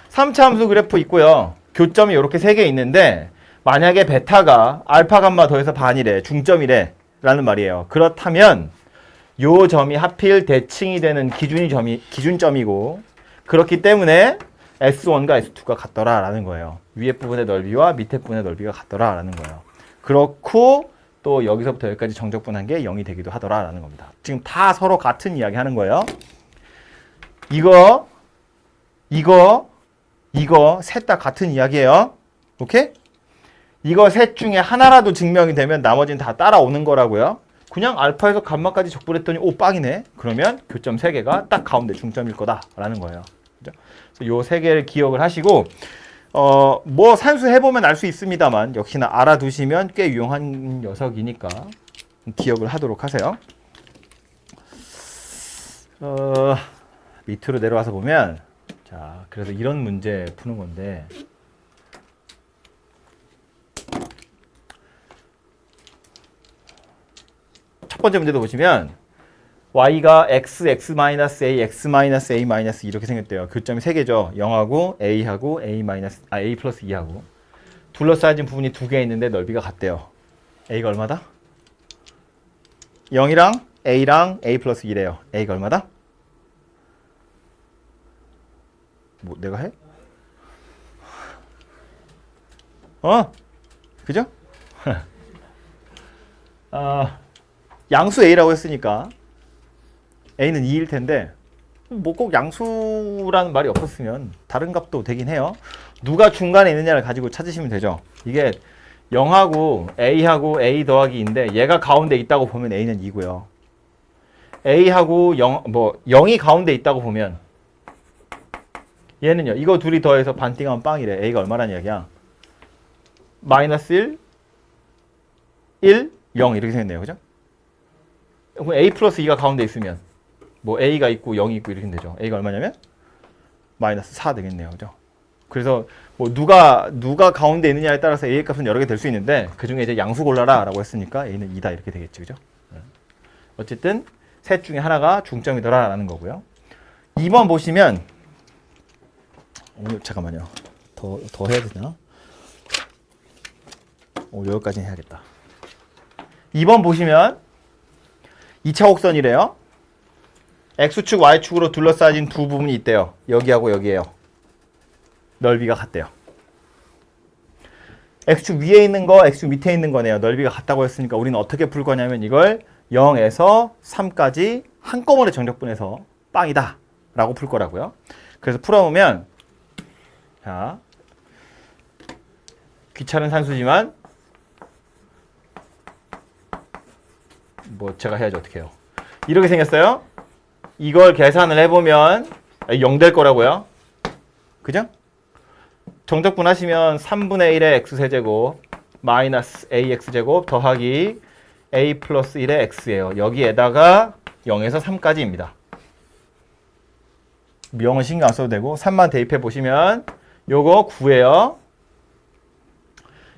3차 함수 그래프 있고요. 교점이 이렇게 3개 있는데 만약에 베타가 알파 감마 더해서 반이래, 중점이래 라는 말이에요. 그렇다면 요 점이 하필 대칭이 되는 기준점이고, 그렇기 때문에 S1과 S2가 같더라 라는 거예요. 위에 부분의 넓이와 밑에 부분의 넓이가 같더라 라는 거예요. 그렇고 또 여기서부터 여기까지 정적분한 게 0이 되기도 하더라 라는 겁니다. 지금 다 서로 같은 이야기 하는 거예요. 이거 셋 다 같은 이야기예요. 오케이? 이거 셋 중에 하나라도 증명이 되면 나머지는 다 따라오는 거라고요. 그냥 알파에서 감마까지 적분했더니 오 빵이네. 그러면 교점 3개가 딱 가운데 중점일 거다라는 거예요. 그죠? 그래서 요 3개를 기억을 하시고 뭐 산수 해보면 알 수 있습니다만 역시나 알아두시면 꽤 유용한 녀석이니까 기억을 하도록 하세요. 밑으로 내려와서 보면, 자, 그래서 이런 문제 푸는 건데, 첫 번째 문제도 보시면 y가 x, x-a, x-a- 이렇게 생겼대요. 교점이 3개죠. 0하고 a하고 a 플러스 2하고 둘러싸여진 부분이 2개 있는데 넓이가 같대요. a가 얼마다? 0이랑 a랑 a 플러스 2래요. a가 얼마다? 뭐 내가 해? 그죠? 양수 a라고 했으니까 a는 2일 텐데 뭐 꼭 양수라는 말이 없었으면 다른 값도 되긴 해요. 누가 중간에 있느냐를 가지고 찾으시면 되죠. 이게 0하고 a하고 a 더하기 2인데 얘가 가운데 있다고 보면 a는 2고요. a하고 0이 가운데 있다고 보면 얘는요. 이거 둘이 더해서 반띵하면 빵이래. a가 얼마라는 이야기야? 마이너스 1, 1, 0 이렇게 생겼네요. 그죠? 그럼 a 플러스 2가 가운데 있으면 뭐 a가 있고 0이 있고 이렇게 되죠. a가 얼마냐면 마이너스 4 되겠네요. 그죠? 그래서 뭐 누가 가운데 있느냐에 따라서 a의 값은 여러 개 될 수 있는데 그중에 이제 양수 골라라 라고 했으니까 a는 2다 이렇게 되겠지. 그죠? 어쨌든 셋 중에 하나가 중점이더라 라는 거고요. 2번 보시면 잠깐만요. 더 해야 되나? 여기까지 해야겠다. 2번 보시면 2차 곡선이래요. X축, Y축으로 둘러싸여진 두 부분이 있대요. 여기하고 여기에요. 넓이가 같대요. X축 위에 있는 거, X축 밑에 있는 거네요. 넓이가 같다고 했으니까 우리는 어떻게 풀 거냐면 이걸 0에서 3까지 한꺼번에 정적분해서 빵이다 라고 풀 거라고요. 그래서 풀어보면, 자, 귀찮은 산수지만 뭐 제가 해야지 어떻게 해요. 이렇게 생겼어요. 이걸 계산을 해보면 0 될 거라고요. 그죠? 정적분 하시면 3분의 1의 x세제곱 마이너스 ax제곱 더하기 a 플러스 1의 x예요. 여기에다가 0에서 3까지입니다. 0은 신경 안 써도 되고 3만 대입해 보시면 요거 9예요.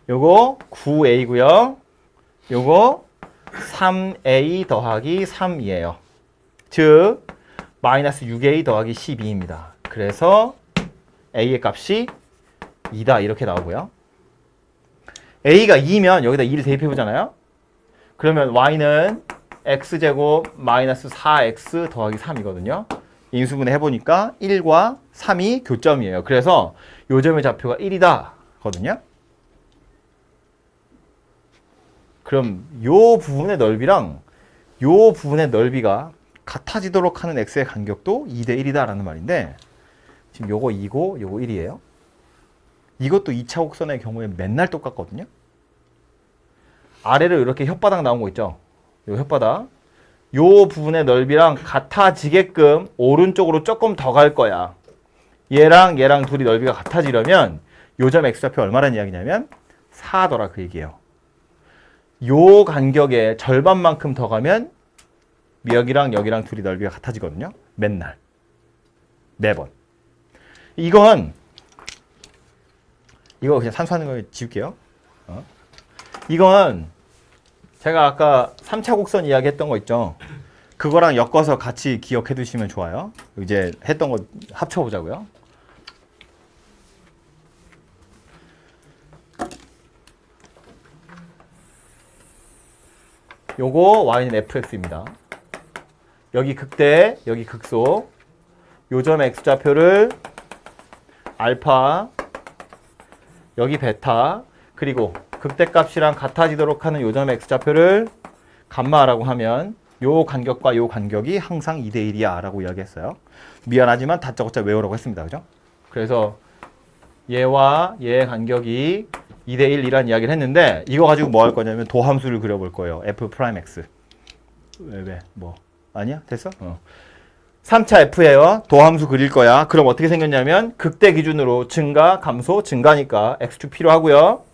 요거 9a고요. 요거 3a 더하기 3이에요. 즉 마이너스 6a 더하기 12입니다. 그래서 a의 값이 2다 이렇게 나오고요. a가 2면 여기다 2를 대입해 보잖아요. 그러면 y는 x제곱 마이너스 4x 더하기 3이거든요. 인수분해 해보니까 1과 3이 교점이에요. 그래서 요점의 좌표가 1이다 거든요. 그럼 요 부분의 넓이랑 요 부분의 넓이가 같아지도록 하는 x의 간격도 2대 1이다 라는 말인데, 지금 요거 2고 요거 1이에요. 이것도 2차 곡선의 경우에 맨날 똑같거든요. 아래로 이렇게 혓바닥 나온 거 있죠. 요 혓바닥. 요 부분의 넓이랑 같아지게끔 오른쪽으로 조금 더 갈 거야. 얘랑 얘랑 둘이 넓이가 같아지려면 요점 x좌표 얼마라는 이야기냐면 4더라 그 얘기예요. 요 간격의 절반만큼 더 가면 여기랑 여기랑 둘이 넓이가 같아지거든요. 맨날. 매번. 이거 그냥 산수하는 거 지울게요. 이건 제가 아까 3차 곡선 이야기 했던 거 있죠. 그거랑 엮어서 같이 기억해 두시면 좋아요. 이제 했던 거 합쳐보자고요. 요거 y는 fx입니다. 여기 극대, 여기 극소. 요점 x좌표를 알파, 여기 베타, 그리고 극대값이랑 같아지도록 하는 요점 x좌표를 감마라고 하면 요 간격과 요 간격이 항상 2대 1이야 라고 이야기했어요. 미안하지만 다짜고짜 외우라고 했습니다. 그죠? 그래서 얘와 얘의 간격이 2대 1이란 이야기를 했는데, 이거 가지고 뭐 할 거냐면 도함수를 그려볼 거예요. f'(x). 왜? 뭐? 아니야? 됐어? 3차 f예요. 도함수 그릴 거야. 그럼 어떻게 생겼냐면 극대 기준으로 증가, 감소, 증가니까 x축 필요하고요.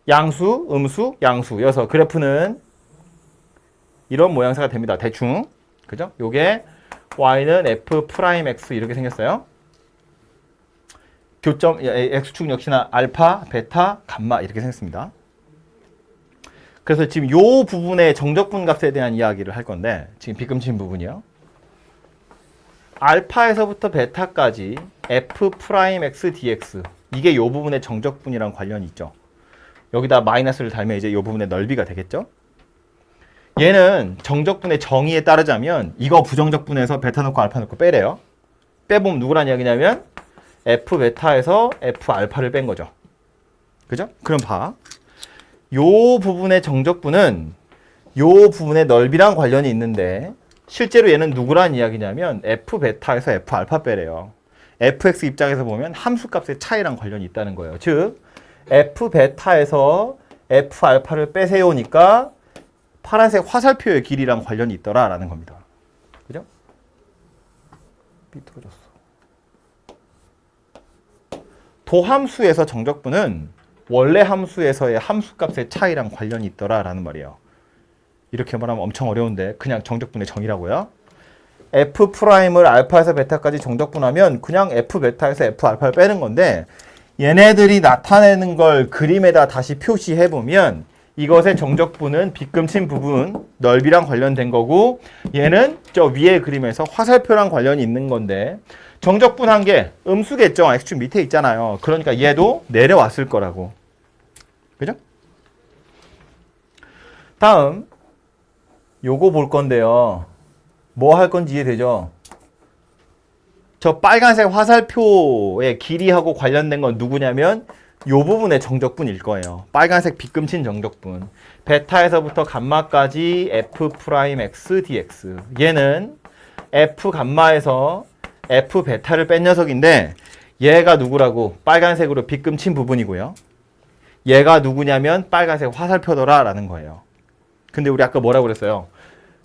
양수, 음수, 양수. 여서 그래프는 이런 모양새가 됩니다. 대충. 그죠? 요게 y는 f'(x) 이렇게 생겼어요. 교점 x축 역시나 알파, 베타, 감마 이렇게 생겼습니다. 그래서 지금 요 부분의 정적분 값에 대한 이야기를 할 건데, 지금 빗금친 부분이요. 알파에서부터 베타까지 f'(x) dx, 이게 요 부분의 정적분이랑 관련이 있죠. 여기다 마이너스를 달면 이제 요 부분의 넓이가 되겠죠. 얘는 정적분의 정의에 따르자면 이거 부정적분에서 베타 넣고 알파 넣고 빼래요. 빼보면 누구란 이야기냐면 f 베타에서 f 알파를 뺀 거죠. 그죠? 그럼 봐. 요 부분의 정적분은 요 부분의 넓이랑 관련이 있는데, 실제로 얘는 누구란 이야기냐면 f 베타에서 f 알파 빼래요. fx 입장에서 보면 함수값의 차이랑 관련이 있다는 거예요. 즉 f 베타에서 f 알파를 빼세요니까 파란색 화살표의 길이랑 관련이 있더라라는 겁니다. 그죠? 삐뚤어졌어. 도함수에서 정적분은 원래 함수에서의 함수값의 차이랑 관련이 있더라라는 말이에요. 이렇게 말하면 엄청 어려운데 그냥 정적분의 정의라고요. F'을 알파에서 베타까지 정적분하면 그냥 F 베타에서 F 알파를 빼는 건데, 얘네들이 나타내는 걸 그림에다 다시 표시해보면 이것의 정적분은 빗금친 부분 넓이랑 관련된 거고, 얘는 저 위에 그림에서 화살표랑 관련이 있는 건데, 정적분한 게 음수겠죠. x축 밑에 있잖아요. 그러니까 얘도 내려왔을 거라고. 그죠? 다음 요거 볼 건데요. 뭐 할 건지 이해되죠? 저 빨간색 화살표의 길이하고 관련된 건 누구냐면 요 부분의 정적분일 거예요. 빨간색 빗금친 정적분. 베타에서부터 감마까지 f'(x) dx. 얘는 f 감마에서 f 베타를 뺀 녀석인데, 얘가 누구라고? 빨간색으로 빗금친 부분이고요. 얘가 누구냐면 빨간색 화살표더라 라는 거예요. 근데 우리 아까 뭐라고 그랬어요?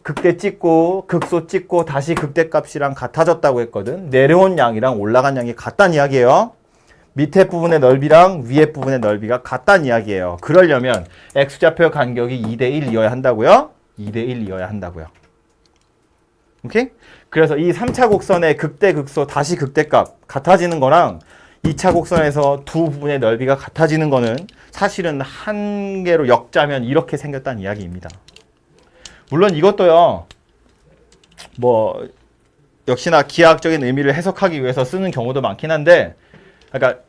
극대 찍고 극소 찍고 다시 극대값이랑 같아졌다고 했거든. 내려온 양이랑 올라간 양이 같다는 이야기예요. 밑에 부분의 넓이랑 위에 부분의 넓이가 같다는 이야기예요. 그러려면 x좌표 간격이 2대 1이어야 한다고요? 2대 1이어야 한다고요. 오케이? 그래서 이 3차 곡선의 극대 극소 다시 극대값 같아지는 거랑 2차 곡선에서 두 부분의 넓이가 같아지는 거는 사실은 한 개로 엮자면 이렇게 생겼다는 이야기입니다. 물론 이것도요, 뭐 역시나 기하학적인 의미를 해석하기 위해서 쓰는 경우도 많긴 한데, 그러니까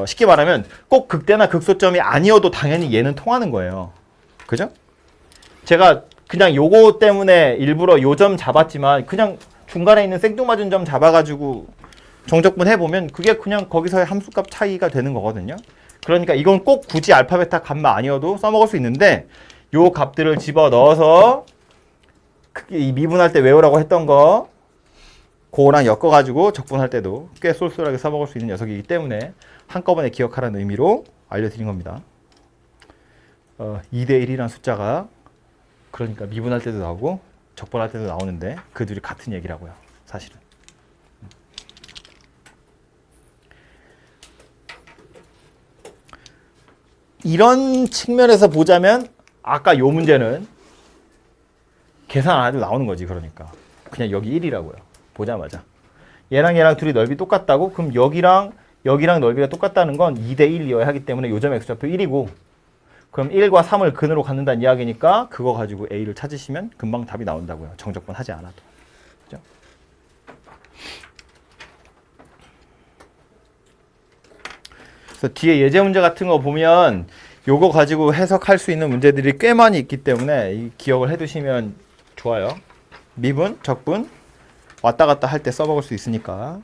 쉽게 말하면 꼭 극대나 극소점이 아니어도 당연히 얘는 통하는 거예요. 그죠? 제가 그냥 요거 때문에 일부러 요점 잡았지만 그냥 중간에 있는 생뚱맞은 점 잡아가지고 정적분 해보면 그게 그냥 거기서의 함수값 차이가 되는 거거든요. 그러니까 이건 꼭 굳이 알파, 베타 값만 아니어도 써먹을 수 있는데 요 값들을 집어넣어서 이 미분할 때 외우라고 했던 거 그거랑 엮어가지고 적분할 때도 꽤 쏠쏠하게 써먹을 수 있는 녀석이기 때문에 한꺼번에 기억하라는 의미로 알려드린 겁니다. 2대 1이라는 숫자가 그러니까 미분할 때도 나오고 적분할 때도 나오는데 그 둘이 같은 얘기라고요. 사실은. 이런 측면에서 보자면 아까 요 문제는 계산 안 해도 나오는 거지. 그러니까 그냥 여기 1이라고요. 보자마자 얘랑 얘랑 둘이 넓이 똑같다고? 그럼 여기랑 넓이가 똑같다는 건 2대 1이어야 하기 때문에 요점 x좌표 1이고 그럼 1과 3을 근으로 갖는다는 이야기니까 그거 가지고 a를 찾으시면 금방 답이 나온다고요. 정적분 하지 않아도. 그죠? 그래서 뒤에 예제 문제 같은 거 보면 요거 가지고 해석할 수 있는 문제들이 꽤 많이 있기 때문에 이 기억을 해두시면 좋아요. 미분, 적분 왔다 갔다 할 때 써먹을 수 있으니까.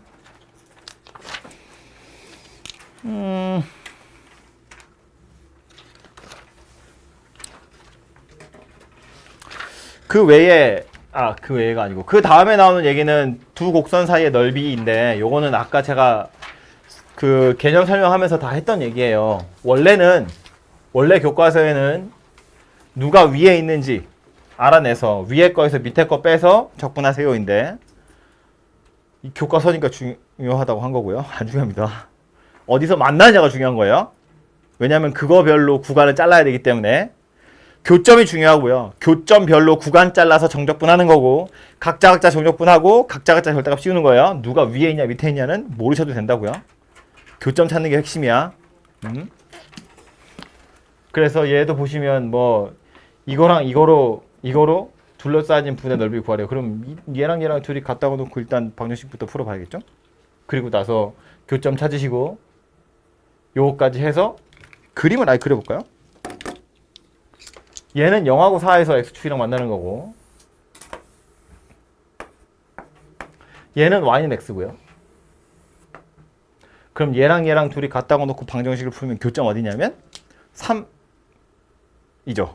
그 외에가 아니고 그 다음에 나오는 얘기는 두 곡선 사이의 넓이인데 요거는 아까 제가 그 개념 설명하면서 다 했던 얘기예요. 원래 교과서에는 누가 위에 있는지 알아내서 위에 거에서 밑에 거 빼서 적분하세요인데 이 교과서니까 중요하다고 한 거고요. 안 중요합니다. 어디서 만나냐가 중요한 거예요. 왜냐하면 그거별로 구간을 잘라야 되기 때문에 교점이 중요하고요. 교점별로 구간 잘라서 정적분하는 거고 각자 정적분하고 각자 절대값 씌우는 거예요. 누가 위에 있냐 밑에 있냐는 모르셔도 된다고요. 교점 찾는 게 핵심이야. 그래서 얘도 보시면 뭐 이거랑 이거로 둘러싸진 분의 넓이 구하래요. 그럼 얘랑 둘이 갖다가 놓고 일단 방정식부터 풀어봐야겠죠? 그리고 나서 교점 찾으시고 요거까지 해서 그림을 아예 그려볼까요? 얘는 0하고 4에서 x축이랑 만나는 거고 얘는 y는 x고요. 그럼 얘랑 둘이 갖다가 놓고 방정식을 풀면 교점 어디냐면 3이죠.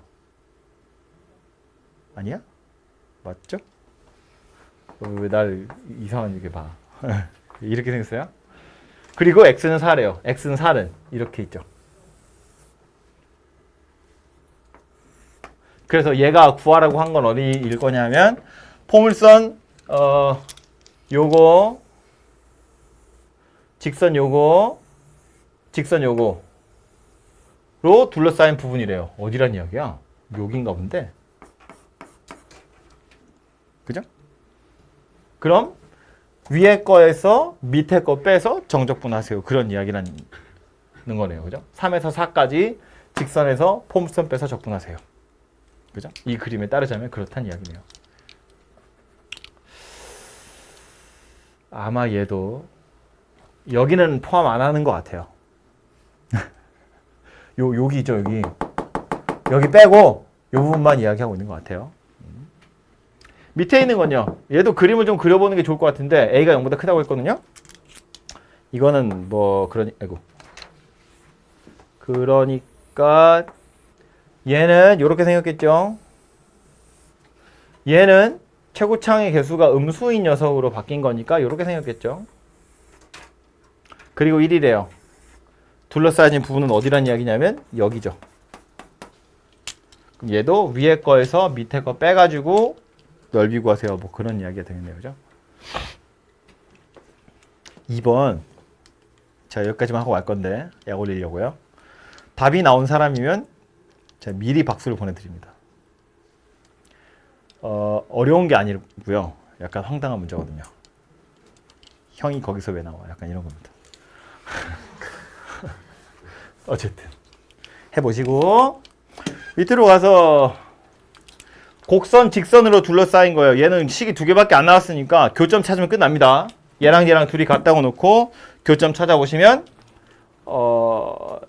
아니야? 맞죠? 왜 날 이상하게 봐. 이렇게 생겼어요? 그리고 x는 4래요. x는 4는 이렇게 있죠. 그래서 얘가 구하라고 한 건 어디일 거냐면 포물선 요거 직선 요거로 둘러싸인 부분이래요. 어디란 이야기야? 여긴가 본데. 그죠? 그럼 위에 거에서 밑에 거 빼서 정적분 하세요. 그런 이야기라는 거네요. 그죠? 3에서 4까지 직선에서 포물선 빼서 적분하세요. 그죠? 이 그림에 따르자면 그렇다는 이야기네요. 아마 얘도 여기는 포함 안 하는 것 같아요. 여기 있죠, 여기 빼고 요 부분만 이야기하고 있는 것 같아요. 밑에 있는 건요. 얘도 그림을 좀 그려보는 게 좋을 것 같은데 a가 0보다 크다고 했거든요. 이거는 뭐 그러니까 얘는 이렇게 생겼겠죠. 얘는 최고창의 개수가 음수인 녀석으로 바뀐 거니까 이렇게 생겼겠죠. 그리고 1이래요. 둘러싸여진 부분은 어디란 이야기냐면 여기죠. 그럼 얘도 위에 거에서 밑에 거 빼가지고 넓이 구하세요. 뭐 그런 이야기가 되겠네요. 그죠? 2번. 자, 여기까지만 하고 갈 건데 약 올리려고요. 답이 나온 사람이면 제가 미리 박수를 보내드립니다. 어려운 게 아니고요. 약간 황당한 문제거든요. 형이 거기서 왜 나와? 약간 이런 겁니다. 어쨌든 해보시고 밑으로 가서 곡선, 직선으로 둘러싸인 거예요. 얘는 식이 두 개밖에 안 나왔으니까 교점 찾으면 끝납니다. 얘랑 둘이 갖다가 놓고 교점 찾아보시면 1하고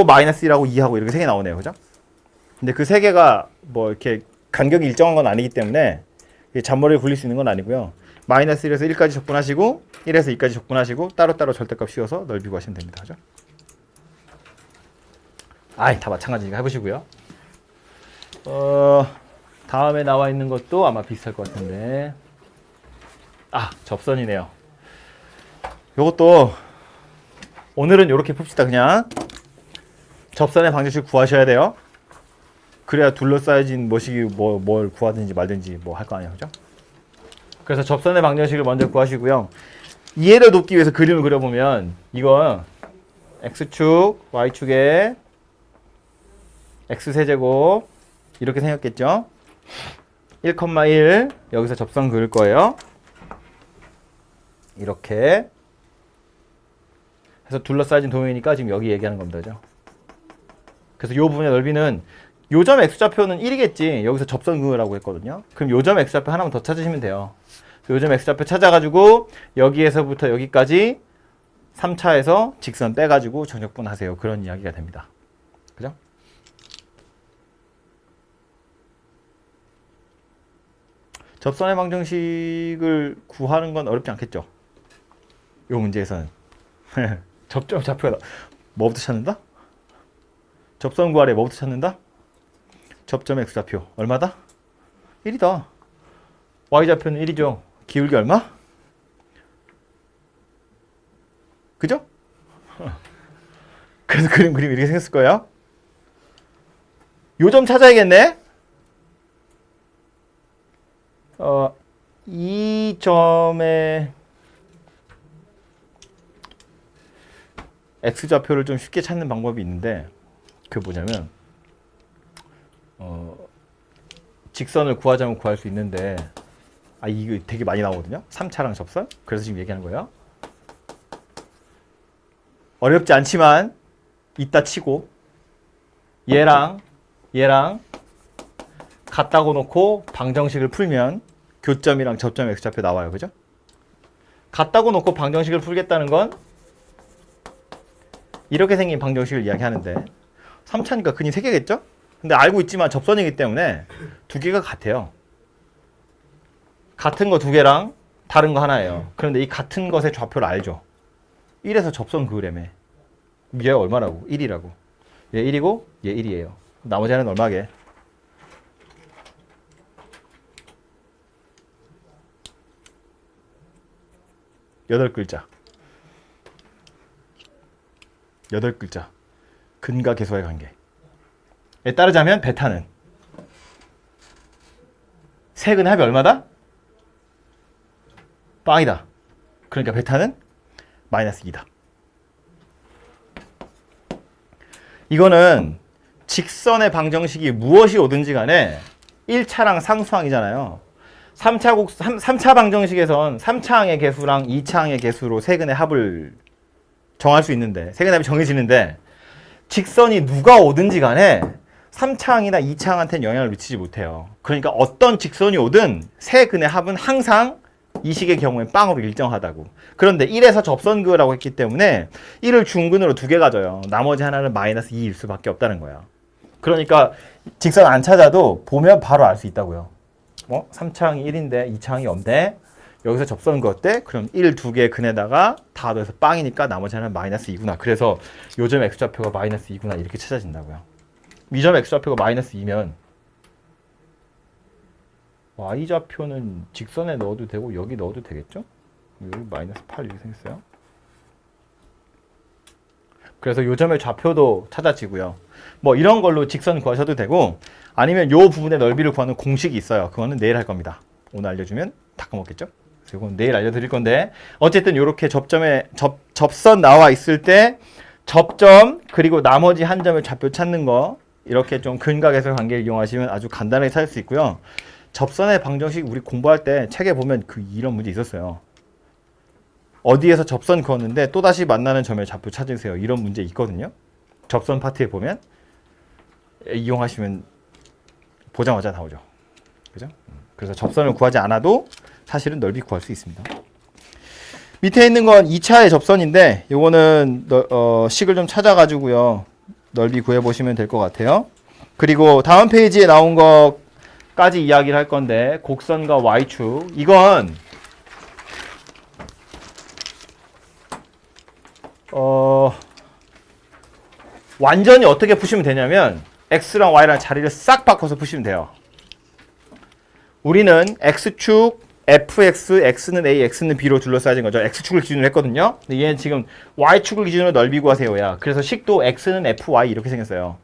마이너스 1하고 2하고 이렇게 세 개 나오네요. 그죠? 근데 그 세 개가 뭐 이렇게 간격이 일정한 건 아니기 때문에 잔머리를 굴릴 수 있는 건 아니고요. 마이너스 1에서 1까지 적분하시고 1에서 2까지 적분하시고 따로따로 절대값 씌워서 넓이 구하시면 됩니다. 그죠? 아이, 다 마찬가지니까 해보시고요. 다음에 나와 있는 것도 아마 비슷할 것 같은데, 접선이네요. 요것도 오늘은 이렇게 풉시다. 그냥 접선의 방정식 구하셔야 돼요. 그래야 둘러싸여진 뭐시기 뭘 구하든지 말든지 뭐 할 거 아니에요. 그죠? 그래서 접선의 방정식을 먼저 구하시고요. 이해를 돕기 위해서 그림을 그려보면 이거 x축, y축에 x세제곱 이렇게 생겼겠죠? 1,1 여기서 접선 그을 거예요. 이렇게 해서 둘러싸여진 도면이니까 지금 여기 얘기하는 겁니다. 그죠? 그래서 이 부분의 넓이는 요점 x좌표는 1이겠지. 여기서 접선 그으라고 했거든요. 그럼 요점 x좌표 하나만 더 찾으시면 돼요. 요점 x좌표 찾아가지고 여기에서부터 여기까지 3차에서 직선 빼가지고 정적분 하세요. 그런 이야기가 됩니다. 그죠? 접선의 방정식을 구하는 건 어렵지 않겠죠? 이 문제에서는. 접점 좌표가 뭐부터 찾는다? 접선 구하래 뭐부터 찾는다? 접점 x좌표 얼마다? 1이다. y좌표는 1이죠. 기울기 얼마? 그죠? 그래서 그림 이렇게 생겼을 거예요. 요점 찾아야겠네. 이 점의 x좌표를 좀 쉽게 찾는 방법이 있는데, 그게 뭐냐면 직선을 구하자면 구할 수 있는데, 이거 되게 많이 나오거든요. 3차랑 접선. 그래서 지금 얘기하는 거예요. 어렵지 않지만 이따 치고 얘랑 같다고 놓고 방정식을 풀면 교점이랑 접점 x좌표 나와요. 그죠? 같다고 놓고 방정식을 풀겠다는 건 이렇게 생긴 방정식을 이야기하는데 3차니까 근이 3개겠죠? 근데 알고 있지만 접선이기 때문에 2개가 같아요. 같은 거 2개랑 다른 거 하나예요. 그런데 이 같은 것의 좌표를 알죠. 1에서 접선 그으래며. 얘 얼마라고? 1이라고. 얘 1이고 얘 1이에요. 나머지 하나는 얼마게? 여덟 글자. 근과 계수와의 관계에 따르자면 베타는 세근의 합이 얼마다? 빵이다. 그러니까 베타는 마이너스 2다. 이거는 직선의 방정식이 무엇이 오든지 간에 1차랑 상수항이잖아요. 3차 방정식에선 3차항의 개수랑 2차항의 개수로 세근의 합을 정할 수 있는데, 세근의 합이 정해지는데, 직선이 누가 오든지 간에 3차항이나 2차항한테는 영향을 미치지 못해요. 그러니까 어떤 직선이 오든 세근의 합은 항상 이 식의 경우엔 빵으로 일정하다고. 그런데 1에서 접선 그으라고 했기 때문에 1을 중근으로 2개 가져요. 나머지 하나는 마이너스 2일 수밖에 없다는 거예요. 그러니까 직선 안 찾아도 보면 바로 알 수 있다고요. 3차항이 1인데 2차항이 없네. 여기서 접선 그었대? 그럼 1, 2개 근에다가 다 더해서 빵이니까 나머지 하나는 마이너스 2구나. 그래서 요점 x좌표가 마이너스 2구나 이렇게 찾아진다고요. 이 점 x좌표가 마이너스 2면 y좌표는 직선에 넣어도 되고 여기 넣어도 되겠죠? 여기 마이너스 8 이렇게 생겼어요. 그래서 요점의 좌표도 찾아지고요. 뭐 이런 걸로 직선 구하셔도 되고, 아니면 요 부분의 넓이를 구하는 공식이 있어요. 그거는 내일 할 겁니다. 오늘 알려주면 다 까먹겠죠? 그리고 내일 알려드릴 건데, 어쨌든 이렇게 접선 나와 있을 때 접점 그리고 나머지 한 점의 좌표 찾는 거, 이렇게 좀 근과 계수의 관계를 이용하시면 아주 간단하게 찾을 수 있고요. 접선의 방정식 우리 공부할 때 책에 보면 이런 문제 있었어요. 어디에서 접선 그었는데 또다시 만나는 점의 좌표 찾으세요. 이런 문제 있거든요. 접선 파트에 보면 이용하시면 보자마자 나오죠. 그죠? 그래서 접선을 구하지 않아도 사실은 넓이 구할 수 있습니다. 밑에 있는 건 2차의 접선인데, 요거는 식을 좀 찾아가지고요. 넓이 구해보시면 될 것 같아요. 그리고 다음 페이지에 나온 거 까지 이야기를 할 건데 곡선과 y축 이건 완전히 어떻게 푸시면 되냐면 x랑 y랑 자리를 싹 바꿔서 푸시면 돼요. 우리는 x축 fx, x는 a, x는 b로 둘러싸진 거죠. x축을 기준으로 했거든요. 근데 얘는 지금 y축을 기준으로 넓이 구하세요야. 그래서 식도 x는 fy 이렇게 생겼어요.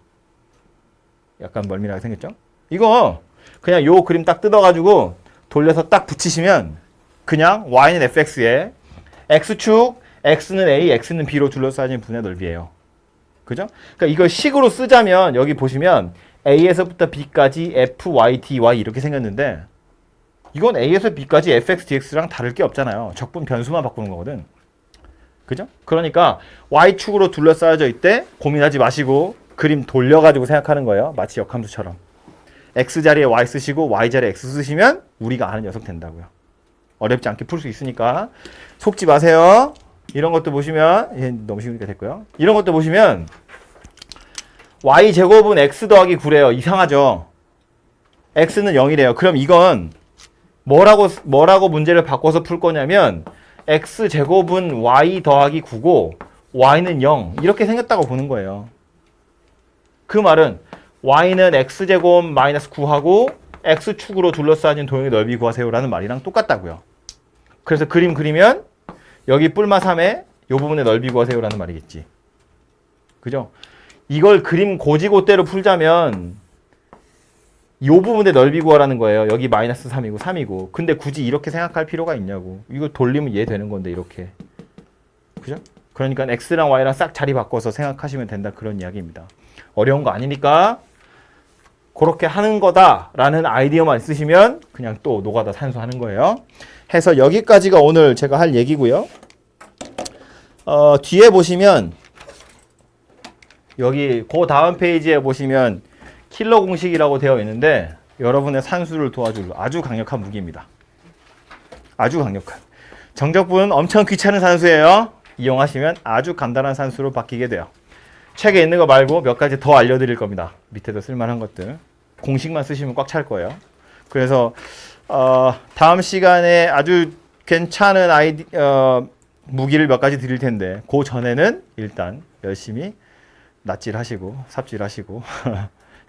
약간 멀미나게 생겼죠? 이거 그냥 요 그림 딱 뜯어가지고 돌려서 딱 붙이시면 그냥 y는 fx에 x축 x는 a, x는 b로 둘러싸진 분의 넓이에요. 그죠? 그러니까 이걸 식으로 쓰자면 여기 보시면 a에서부터 b까지 fy, dy 이렇게 생겼는데 이건 a에서 b까지 fx, dx랑 다를 게 없잖아요. 적분 변수만 바꾸는 거거든. 그죠? 그러니까 y축으로 둘러싸여져 있대 고민하지 마시고 그림 돌려가지고 생각하는 거예요. 마치 역함수처럼. x 자리에 y 쓰시고 y 자리에 x 쓰시면 우리가 아는 녀석 된다고요. 어렵지 않게 풀 수 있으니까 속지 마세요. 이런 것도 보시면 너무 쉬우니까 됐고요. 이런 것도 보시면 y제곱은 x 더하기 9래요. 이상하죠? x는 0이래요. 그럼 이건 뭐라고 문제를 바꿔서 풀 거냐면 x제곱은 y 더하기 9고 y는 0 이렇게 생겼다고 보는 거예요. 그 말은 y는 x제곱 마이너스 9하고 x축으로 둘러싸진 도형의 넓이 구하세요라는 말이랑 똑같다고요. 그래서 그림 그리면 여기 뿔마 3에 이 부분의 넓이 구하세요라는 말이겠지. 그죠? 이걸 그림 고지고대로 풀자면 이 부분의 넓이 구하라는 거예요. 여기 마이너스 3이고 3이고. 근데 굳이 이렇게 생각할 필요가 있냐고. 이거 돌리면 이해 되는 건데 이렇게. 그죠? 그러니까 x랑 y랑 싹 자리 바꿔서 생각하시면 된다. 그런 이야기입니다. 어려운 거 아니니까 그렇게 하는 거다라는 아이디어만 있으시면 그냥 또 노가다 산수하는 거예요. 해서 여기까지가 오늘 제가 할 얘기고요. 뒤에 보시면 여기 그 다음 페이지에 보시면 킬러 공식이라고 되어 있는데 여러분의 산수를 도와줄 아주 강력한 무기입니다. 아주 강력한. 정적분은 엄청 귀찮은 산수예요. 이용하시면 아주 간단한 산수로 바뀌게 돼요. 책에 있는 거 말고 몇 가지 더 알려드릴 겁니다. 밑에도 쓸만한 것들. 공식만 쓰시면 꽉 찰 거예요. 그래서 다음 시간에 아주 괜찮은 무기를 몇 가지 드릴 텐데 그 전에는 일단 열심히 낫질하시고 삽질하시고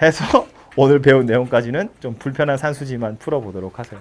해서 오늘 배운 내용까지는 좀 불편한 산수지만 풀어보도록 하세요.